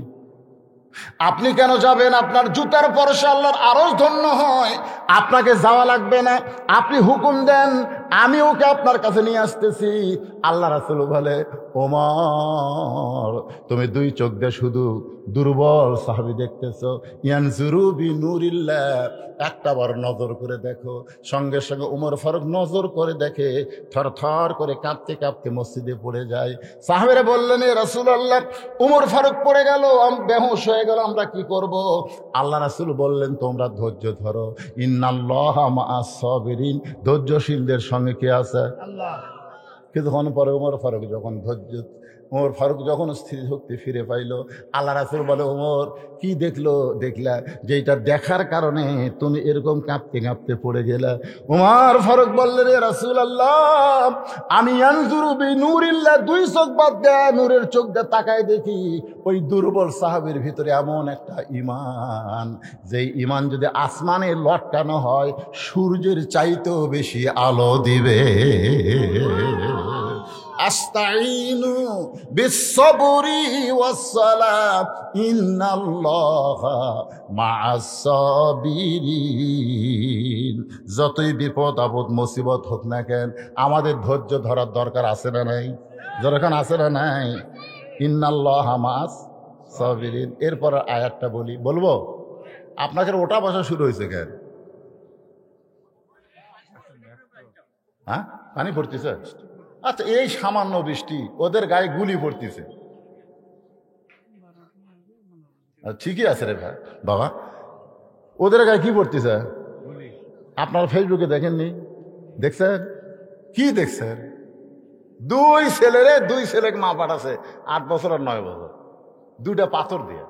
আপনি কেন যাবেন? আপনার জুতার পরশে আল্লাহর আরশ ধন্য হয়, আপনাকে যাওয়া লাগবে না, আপনি হুকুম দেন আমি ওকে আপনার কাছে নিয়ে আসতেছি। আল্লাহ রাসূল বলে ওমর তুমি দুই চোখ দিয়ে শুধু দুর্বল সাহাবী দেখতেছো, ইয়ানজুরু বিনুরিল্লাহ, একটা বার নজর করে দেখো। সঙ্গে সঙ্গে উমর ফারুক নজর করে দেখে, থর থর করে কাঁপতে কাঁপতে মসজিদে পড়ে যায়। সাহাবীরা বললেন এ রাসূলুল্লাহ উমর ফারুক পড়ে গেল, বেহুশ হয়ে গেল, আমরা কি করব? আল্লাহ রাসূল বললেন তোমরা ধৈর্য ধরো, ইন্নাল্লাহা মাআস সাবিরিন, ধৈর্যশীলদের সঙ্গে কে আছে? আল্লাহ। কিছুক্ষণ পরে উমর ফারুক যখন ওমর ফারুক যখন স্থির শক্তি ফিরে পাইল, আল্লাহ রাসূল বলে, ওমর কি দেখলা যে এটা দেখার কারণে তুমি এরকম কাঁপতে কাঁপতে পড়ে গেলা? ওমর ফারুক বললেন, রে রাসূলুল্লাহ, আমি আনজুরু বিনূরিল্লাহ, দুই চোখ বাদ দেয়া নূরের চোখ দিয়ে তাকায় দেখি ওই দুর্বল সাহাবীর ভিতরে এমন একটা ঈমান, যেই ঈমান যদি আসমানে লটকানো হয় সূর্যের চাইতেও বেশি আলো দিবে। আস্তাইনু বিসসবরি ওয়াসসালাত ইন্নাল্লাহা মাআস সাবিরিন। যতই বিপদ আপদ মুসিবত হোক না কেন, আমাদের ধৈর্য ধরার দরকার আছে না নাই? যখন আছে না নাই? ইন্নাল্লাহা মাআস সাবিরিন। এরপর আয়াতটা বলবো আপনাকে? ওটা বসা শুরু হয়েছে কেন? হ্যাঁ, পানি পড়তেছে? আচ্ছা, এই সামান্য বৃষ্টি ওদের গায়ে গুলি পড়তেছে। ঠিকই আছে রে ভাই বাবা, ওদের গায়ে কি পড়তেছে? আপনার ফেসবুকে দেখেননি? দেখছেন? কি দেখছেন? দুই ছেলেকে মা পাঠাছে, 8 বছর আর 9 বছর, 2টা পাথর দিয়ে।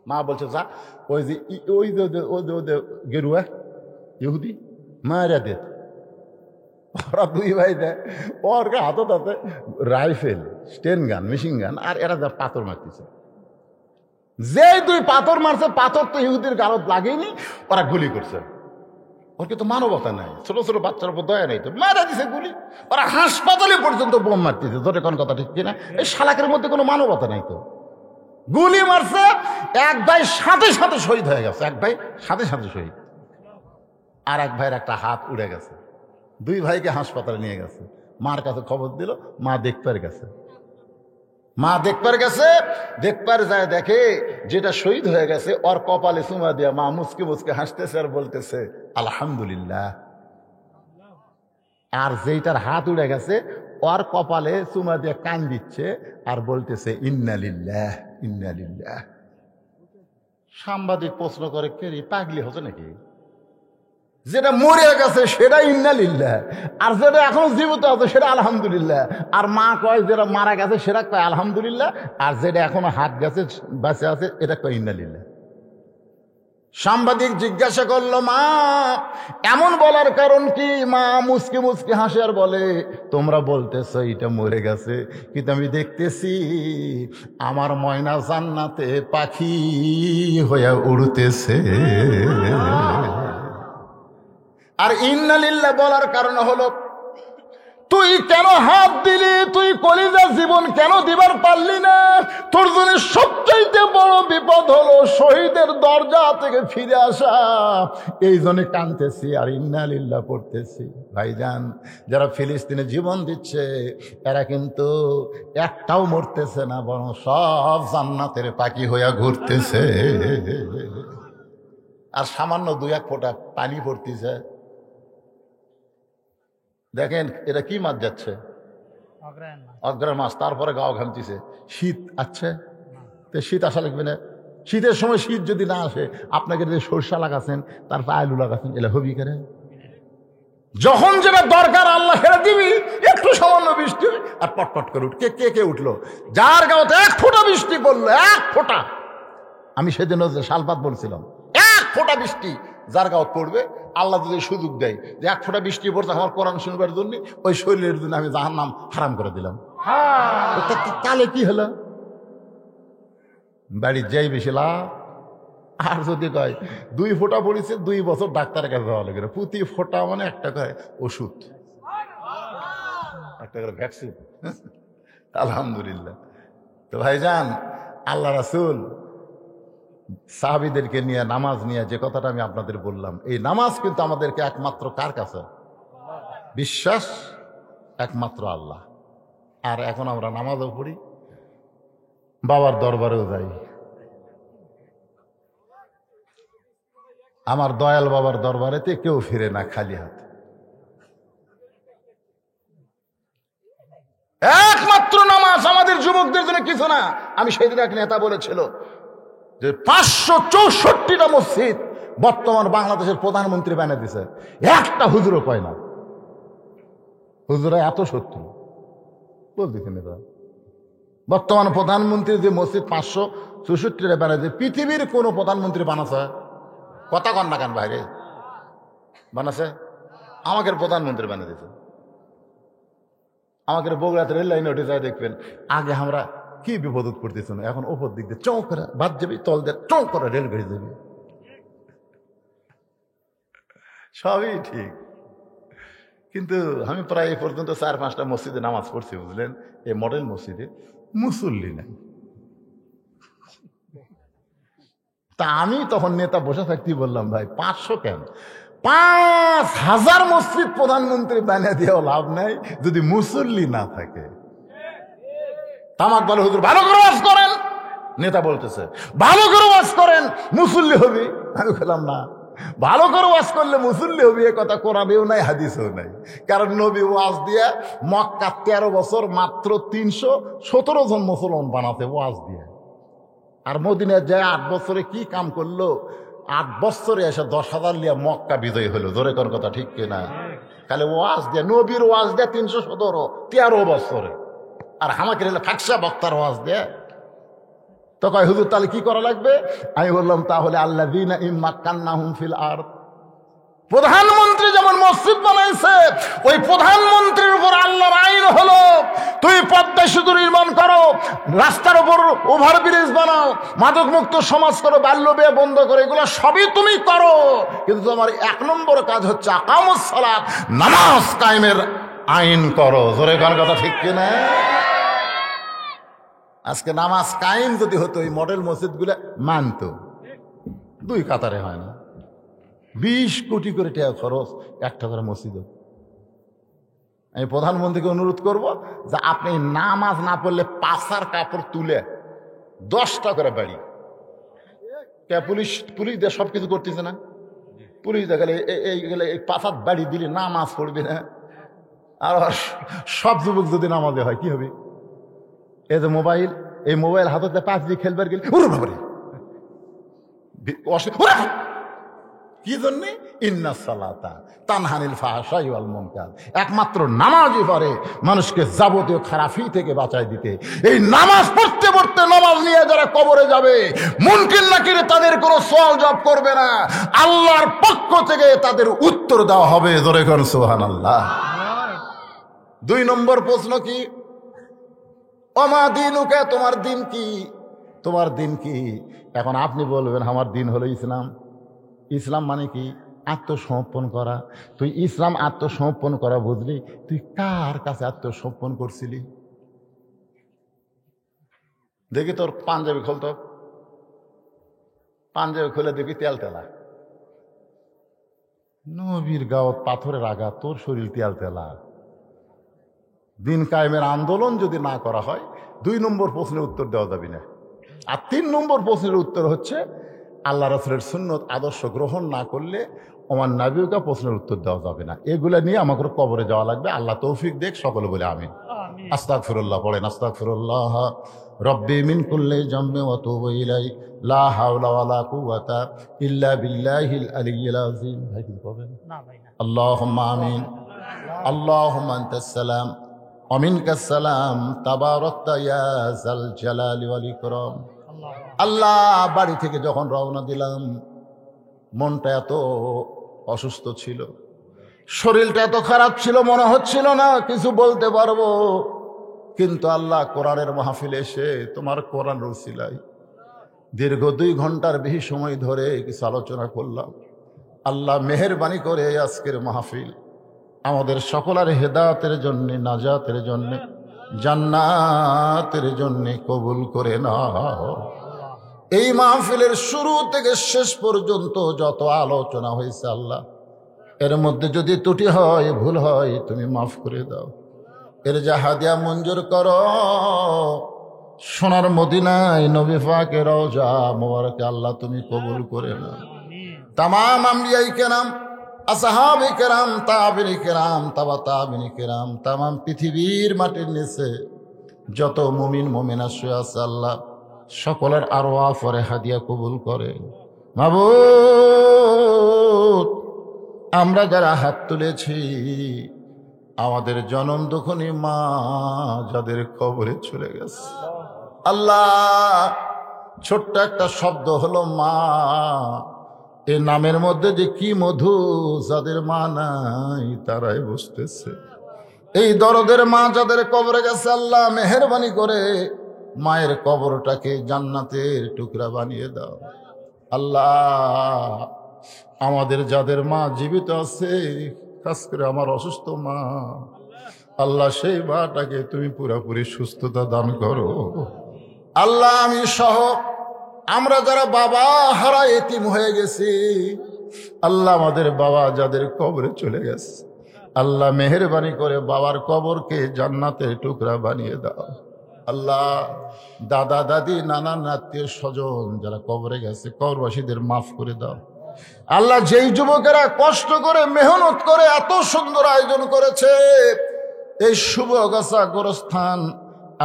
মা বলছে, যা ওই যে গেরুয়া ইহুদি মারা দে। ওরা দুই ভাই দেয়, ওর হাতত আছে রাইফেল, স্টেন গান, মেশিন গান, আর এরা যা পাথর মারতেছে। যে 2 পাথর মারছে, পাথর তো ইহুদির গালত লাগেনি, ওরা গুলি করছে। ওর কিন্তু মানবতা নাই, ছোট ছোট বাচ্চার উপর দয়া নেই, তো মারা দিছে গুলি। ওরা হাসপাতালে পর্যন্ত বোম মারতেছে। ধরে কোন কথা ঠিক কিনা? এই শালাকের মধ্যে কোনো মানবতা নাই তো। গুলি মারছে, এক ভাই সাথে সাথে শহীদ হয়ে গেছে, এক ভাই সাথে সাথে শহীদ, আর এক ভাইয়ের একটা হাত উড়ে গেছে। 2 ভাইকে হাসপাতালে নিয়ে গেছে। মার কাছে খবর দিল, মা দেখবার গেছে। দেখবার যায় দেখে যেটা শহীদ হয়ে গেছে, ওর কপালে চুমা দিয়া মা মুসকে মুসকে হাসতেছে আর বলতেছে আলহামদুলিল্লাহ। আর যেটার হাত উড়ে গেছে, ওর কপালে চুমা দিয়ে কান দিচ্ছে আর বলতেছে ইন্নালিল্লাহ ইন্নালিল্লাহ। সাংবাদিক প্রশ্ন করে, কে রে, পাগলি হচ্ছে নাকি? যেটা মরে গেছে সেটা ইন্নালিল্লাহ, আর যেটা এখনো জীবিত আছে সেটা আলহামদুলিল্লাহ। আর মা কয় যেটা মারা গেছে সেটা কয় আলহামদুলিল্লাহ, আর যেটা এখনো হাত গেছে বেঁচে আছে এটা কয় ইন্নালিল্লাহ। সাংবাদিক জিজ্ঞাসা করলো, মা এমন বলার কারণ কি? মা মুসকে মুসকে হাসে আর বলে, তোমরা বলতেছ এটা মরে গেছে, কিন্তু আমি দেখতেছি আমার ময়না জান্নাতে পাখি হয়ে উড়তেছে। আর ইন্নালিল্লাহ বলার কারণ হলো, তুই কেন হাত দিলি? তুই কলিজার জীবন কেন দিবার পারলি না? তোর জন্য সবচাইতে বড় বিপদ হলো শহীদের দরজা থেকে ফিরে আসা। এই জন্য কাঁদতেছি আর ইন্নালিল্লাহ পড়তেছি। ভাইজান, যারা ফিলিস্তিনে জীবন দিচ্ছে এরা কিন্তু একটাও মরতেছে না, বরং সব জান্নাতের পাখি হইয়া ঘুরতেছে। আর সামান্য 2-1 ফোঁটা পানি পড়তেছে। দেখেন এটা কি মাছ যাচ্ছে? অগ্রায়ণ মাছ। তারপরে গাও ঘামতিছে। শীত আছে, শীত আসা লাগবে না? শীতের সময় শীত যদি না আসে, আপনাকে যে সরষা লাগাচ্ছেন, তারপর আলু লাগাচ্ছেন, এলা হবি করে? যখন যেটা দরকার আল্লাহ সেটা দিবি। একটু সামান্য বৃষ্টি আর পটপট করে উঠ। কে উঠলো? যার গাঁতে 1 ফোঁটা বৃষ্টি পড়লো, 1 ফোঁটা। আমি সেদিন শালপাত বলছিলাম, 1 ফোঁটা বৃষ্টি যার গাঁত পড়বে, আল্লাহ যদি সুযোগ দেয় যে 1 ফোঁটা বৃষ্টি পড়ছে আমার কোরআন শুনবার জন্য, ওই শরীরের জন্য আমি জাহান্নাম হারাম করে দিলাম। তাহলে কি হলো? বাড়ির যাই বেশি লাভ। আর যদি কয় 2 ফোঁটা পড়েছে, 2 বছর ডাক্তারের কাছে যাওয়া লাগে, প্রতি ফোঁটা মানে একটা করে ওষুধ, একটা করে ভ্যাকসিন। আলহামদুলিল্লাহ। তো ভাইজান, আল্লাহ রাসূল সাহাবীদেরকে নিয়ে, নামাজ নিয়ে যে কথাটা আমি আপনাদের বললাম, এই নামাজ কিন্তু আমাদেরকে একমাত্র কার কাছে বিশ্বাস? একমাত্র আল্লাহ। আর এখন আমরা নামাজও পড়ি, বাবার দরবারেও যাই। আমার দয়াল বাবার দরবারেতে কেউ ফিরে না খালি হাত। একমাত্র নামাজ আমাদের যুবকদের জন্য কিছু না। আমি সেদিন এক নেতা বলেছিল যে 564টা মসজিদ বর্তমান বাংলাদেশের প্রধানমন্ত্রী বানিয়ে দিছে, একটা হুজুরও পায় না। হুজুরা এত শত্রু বলতেছেন এটা। বর্তমান প্রধানমন্ত্রী যে মসজিদ 564 বানাইছে, পৃথিবীর কোন প্রধানমন্ত্রী বানাছে? কথা কন না কেন বাইরে বানাছে? আমাকে প্রধানমন্ত্রী বানিয়ে দিয়েছে। আমাকে বগুড়াতে রেল লাইনে উঠে যায় দেখবেন, আগে আমরা কি বিপদ করতেছ না, এখন ওপর দিক দিয়ে চৌ করে বাদ যাবি, তল দিয়ে চৌ করে রেল গাড়ি যাবি। সবই ঠিক, কিন্তু আমি প্রায় এই পর্যন্ত 4-5টা মসজিদে নামাজ পড়ছি, বুঝলেন? এই মডেল মসজিদে মুসল্লি নাই। তা আমি তখন নেতা বসে থাকতেই বললাম, ভাই 500 কেন, 5000 মসজিদ প্রধানমন্ত্রী বানিয়ে দিয়েও লাভ নাই যদি মুসল্লি না থাকে। তামাক বলে, হুজুর ভালো করে ওয়াজ করেন। নেতা বলতেছে ভালো করে ওয়াজ করেন, মুসল্লি হবি। আমি বললাম না, ভালো করে ওয়াজ করলে মুসল্লি হবি এ কথা কোরআনেও নাই, হাদিসেও নাই। কারণ নবী ওয়াজ দিয়ে মক্কা 13 বছর মাত্র 317 জন মুসলমান বানাতে ওয়াজ দিয়ে, আর মদিনায় যায় 8 বছরে কি কাম করলো? 8 বছরে এসে 10,000 লিয়া মক্কা বিজয়ী হলো। জোরে কোন কথা ঠিক কিনা? খালি ওয়াজ দিয়ে, নবীর ওয়াজ দিয়ে 313 বছরে, আর আমাকে ফাঁকসা বক্তার ওয়াজ দিয়ে। তো কয় হুজুর তাহলে কি করা লাগবে? আমি বললাম তাহলে আল্লাযীনা ইম্মাক্কান্নাহুম ফিল আরদ, প্রধানমন্ত্রী যেমন মসজিদ বানাইছে, ওই প্রধানমন্ত্রীর উপর আল্লাহর আইন হলো তুই পদ্মা সেতু নির্মাণ করো, রাস্তার উপর ওভারব্রিজ বানাও, মাদক মুক্ত সমাজ করো, বাল্য বিয়ে বন্ধ করো, এগুলো সবই তুমি করো, কিন্তু তোমার 1 নম্বর কাজ হচ্ছে আকামুস সালাত, নামাজ কায়েমের আইন করো। জোরে কোন কথা ঠিক কিনা? আজকে নামাজ কায়েম যদি হতো, এই মডেল মসজিদগুলো মানতো। 2 কাতারে হয় না, 20 কোটি করে টাকা খরচ একটা করে মসজিদ। আমি প্রধানমন্ত্রীকে অনুরোধ করব যে আপনি নামাজ না পড়লে পাছার কাপড় তুলে 10টা করে বাড়ি। পুলিশ দিয়ে সবকিছু করতেছে না, পুলিশ দেখালে এই পাছার বাড়ি দিলে নামাজ পড়বে না। আর সব যুবক যদি নামাজে হয় কি হবে? এই যে মোবাইল, এই মোবাইল হাতে পাঁচ দিয়ে খেলবার গেলে কি জন্যে? ইন্নাস সালাতা তানহানিল ফাহশাই ওয়াল মুনকার। একমাত্র নামাজই পারে মানুষকে যাবতীয় খারাপি থেকে বাঁচায় দিতে। এই নামাজ পড়তে পড়তে, নামাজ নিয়ে যারা কবরে যাবে, মুনকির নাকির তাদের কোনো সওয়াল জবাব করবে না, আল্লাহর পক্ষ থেকে তাদের উত্তর দেওয়া হবে। জোরে কোন সুবহানাল্লাহ। 2 নম্বর প্রশ্ন কি? ওমা দীনুকা, তোমার দিন কি? তোমার দিন কি? এখন আপনি বলবেন আমার দিন হলো ইসলাম। ইসলাম মানে কি? আত্মসমর্পণ করা। তুই ইসলাম আত্মসমর্পণ করা বুঝলি? তুই কার কাছে আত্মসমর্পণ করছিলি? দেখি তোর পাঞ্জাবি খুলতো, পাঞ্জাবি খুলে দেখি তেল তেলা। নবীর গাওয়াত পাথরের আঘাত, তোর শরীর তেল তেলা। দিন কায়েমের আন্দোলন যদি না করা হয়, 2 নম্বর প্রশ্নের উত্তর দেওয়া যাবে না। আর 3 নম্বর প্রশ্নের উত্তর হচ্ছে আল্লাহ রাসূলের সুন্নত আদর্শ গ্রহণ না করলে ওমান নবীকা প্রশ্নের উত্তর দেওয়া যাবে না। এগুলা নিয়ে আমাকে কবরে যাওয়া লাগবে। আল্লাহ তৌফিক দেখ, সকলে বলে আমিন। আস্তাগফিরুল্লাহ পড়েন, আস্তাগফিরুল্লাহ রব্বি মিন কুল্লি যামবি ওয়া তুবু ইলাই, লা হাওলা ওয়ালা কুওয়াতা ইল্লা বিল্লাহিল আলিয়্যিল আযীম। ভাই কি বলবেন? না ভাই না। আল্লাহুম্মা আমিন। আল্লাহুম্মা আনতাস সালাম ওয়া মিনকাস সালাম, তাবারাকতা ইয়া যাল জালালি ওয়াল ইকরাম। আল্লাহ, বাড়ি থেকে যখন রওনা দিলাম, মনটা এত অসুস্থ ছিল, শরীরটা এত খারাপ ছিল, মনে হচ্ছিল না কিছু বলতে পারবো। কিন্তু আল্লাহ কোরআনের মাহফিলে এসে তোমার কোরআন রসিলাই দীর্ঘ 2 ঘন্টার বেশি সময় ধরে কিছু আলোচনা করলাম। আল্লাহ মেহেরবানি করে আজকের মাহফিল আমাদের সকলের হেদায়েতের জন্য, নাজাতের জন্য, জান্নাতের জন্য কবুল করে নাও। এই মাহফিলের শুরু থেকে শেষ পর্যন্ত যত আলোচনা হয়েছে আল্লাহ, এর মধ্যে যদি ত্রুটি হয়, ভুল হয়, তুমি মাফ করে দাও। এর যা হাদিয়া মঞ্জুর করো। সোনার মদিনায় নবী পাকের রওজা মোবারকে আল্লাহ তুমি কবুল করে নাও। তামাম আম্বিয়াই কেরাম, আসহাবে কেরাম, তাবিনী কেরাম, তাবা তাবিনী কেরাম, তামাম পৃথিবীর মাটির নিচে যত মুমিন মুমিনা শুয়ে আছে আল্লাহ সকলের আরওয়াহ পরে হাদিয়া কবুল করে। মাবুদ, আমরা যারা হাত তুলেছি আমাদের জনম দুঃখনী মা যাদের কবরে চলে গেছে আল্লাহ, ছোট্ট একটা শব্দ হলো মা, এই নামের মধ্যে যে কি মধু, যাদের মা নাই তারাই বুঝতেছে। এই দরদের মা যাদের কবরে গেছে আল্লাহ মেহেরবানি করে মায়ের কবরটাকে জান্নাতের টুকরা বানিয়ে দাও আল্লাহ। আমাদের যাদের মা জীবিত আছে, খাস করে আমার অসুস্থ মা, আল্লাহ সেই মাটাকে তুমি পুরোপুরি সুস্থতা দান করো আল্লাহ। আমি সহ আমরা যারা বাবা হারা এতিম হয়ে গেছি আল্লাহ, আমাদের বাবা যাদের কবরে চলে গেছে আল্লাহ মেহেরবানি করে বাবার কবরকে জান্নাতের টুকরা বানিয়ে দাও আল্লাহ। দাদা দাদি নানান আত্মীয় স্বজন যারা কবরে গেছে কবরবাসীদের মাফ করে দাও আল্লাহ। যেই যুবকেরা কষ্ট করে মেহনত করে এত সুন্দর আয়োজন করেছে এই শুভগাছা গোরস্থান,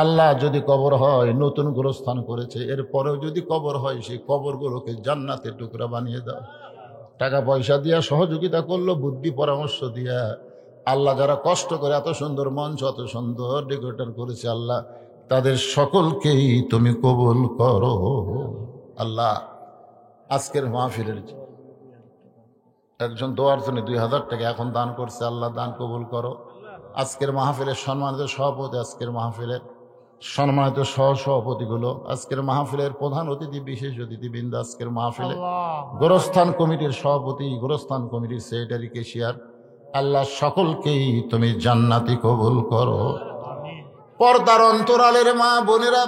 আল্লাহ যদি কবর হয় নতুন গোরস্থান করেছে, এরপরেও যদি কবর হয় সেই কবরগুলোকে জান্নাতের টুকরা বানিয়ে দাও। টাকা পয়সা দিয়া সহযোগিতা করলো, বুদ্ধি পরামর্শ দিয়া আল্লাহ যারা কষ্ট করে এত সুন্দর মঞ্চ এত সুন্দর ডেকোরেটর করেছে আল্লাহ, তাদের সকলকেই তুমি কবুল করো আল্লাহ। আজকের মাহফিলের একজন দোয়ার জন্য 2000 টাকা এখন দান করছে আল্লাহ, দান কবুল করো। আজকের মাহফিলের সম্মানিত সভাপতি, আজকের মাহফিলের সম্মানিত সহসভাপতিগুলো, আজকের মাহফিলের প্রধান অতিথি বিশেষ অতিথিবৃন্দ, আজকের মাহফিলে গোরস্থান কমিটির সভাপতি, গোরস্থান কমিটির সেক্রেটারি, কেশিয়ার, আল্লাহ সকলকেই তুমি জান্নাতি কবুল করো। পর্দার অন্তরালের মা বোনেরা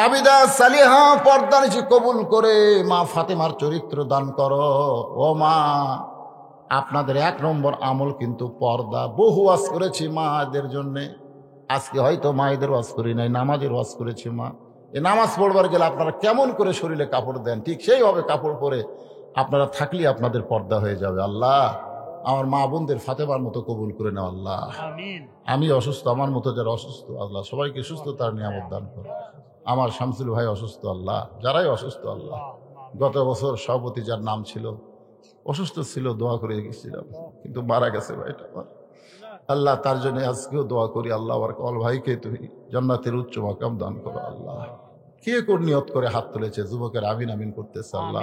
আবিদা সালিহা পর্দা নিচে কবুল করে মা ফাতেমার চরিত্র দান করো। ও মা, আপনাদের 1 নম্বর আমল কিন্তু পর্দা। বহু ওয়াজ করেছি মাদের জন্যে, আজকে হয়তো মায়েদের ওয়াজ করি নাই, নামাজের ওয়াজ করেছি মা। এই নামাজ পড়বার গেলে আপনারা কেমন করে শরীরে কাপড় দেন, ঠিক সেইভাবে কাপড় পরে আপনারা থাকলে আপনাদের পর্দা হয়ে যাবে। আল্লাহ আমার মা বোনদের ফাতেমার মতো কবুল করে নাও আল্লাহ। আমি অসুস্থ, আমার মতো যারা অসুস্থ আল্লাহ সবাইকে সুস্থতার নিয়ামত দান করো। আমার শামসুল ভাই অসুস্থ আল্লাহ, যারাই অসুস্থ আল্লাহ, গত বছর সভাপতি যার নাম ছিল অসুস্থ ছিল, দোয়া করে গেছিলাম কিন্তু মারা গেছে ভাইটা আমার আল্লাহ, তার জন্য আজকেও দোয়া করি আল্লাহ আমার কল ভাইকে তুমি জান্নাতের উচ্চ মাকাম দান করো আল্লাহ। কে কোন নিয়ত করে হাত তুলেছে যুবকের আমিন আমিন করতেছে আল্লাহ।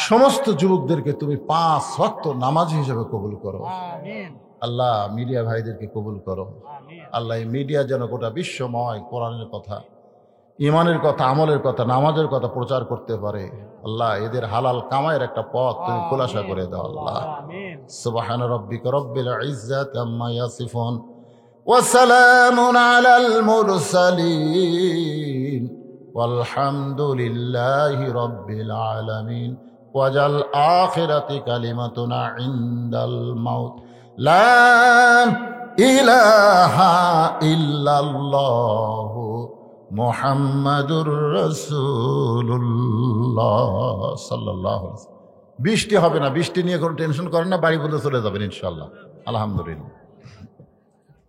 সমস্ত যুবকদেরকে তুমি 5 ওয়াক্ত নামাজি হিসেবে কবুল করো আল্লাহ। মিডিয়া ভাইদেরকে কবুল করো আল্লাহ। এই মিডিয়া যেন গোটা বিশ্বময় কোরআনের কথা, ইমানের কথা, আমলের কথা, নামাজের কথা প্রচার করতে পারে আল্লাহ। এদের হালাল কামাইয়ের একটা পথ তুমি খোলাসা করে দাও আল্লাহ। সুবহান রাব্বিকা রব্বিল ইজ্জাতি আম্মা ইয়াসিফুন ওয়া সালামুন আলাল মুরসালিন ওয়ালহামদুলিল্লাহি রাব্বিল আলামিন। ওয়াজাল আখিরাতি কালিমাতুনা ইনদাল মাউত লা ইলাহা ইল্লাল্লাহু মুহাম্মাদুর রাসূলুল্লাহ সাল্লাল্লাহু আলাইহি ওয়াসাল্লাম। বৃষ্টি হবে না, বৃষ্টি নিয়ে কোনো টেনশন করেন না, বাড়ি পর্যন্ত চলে যাবেন ইনশাআল্লাহ। আলহামদুলিল্লাহ।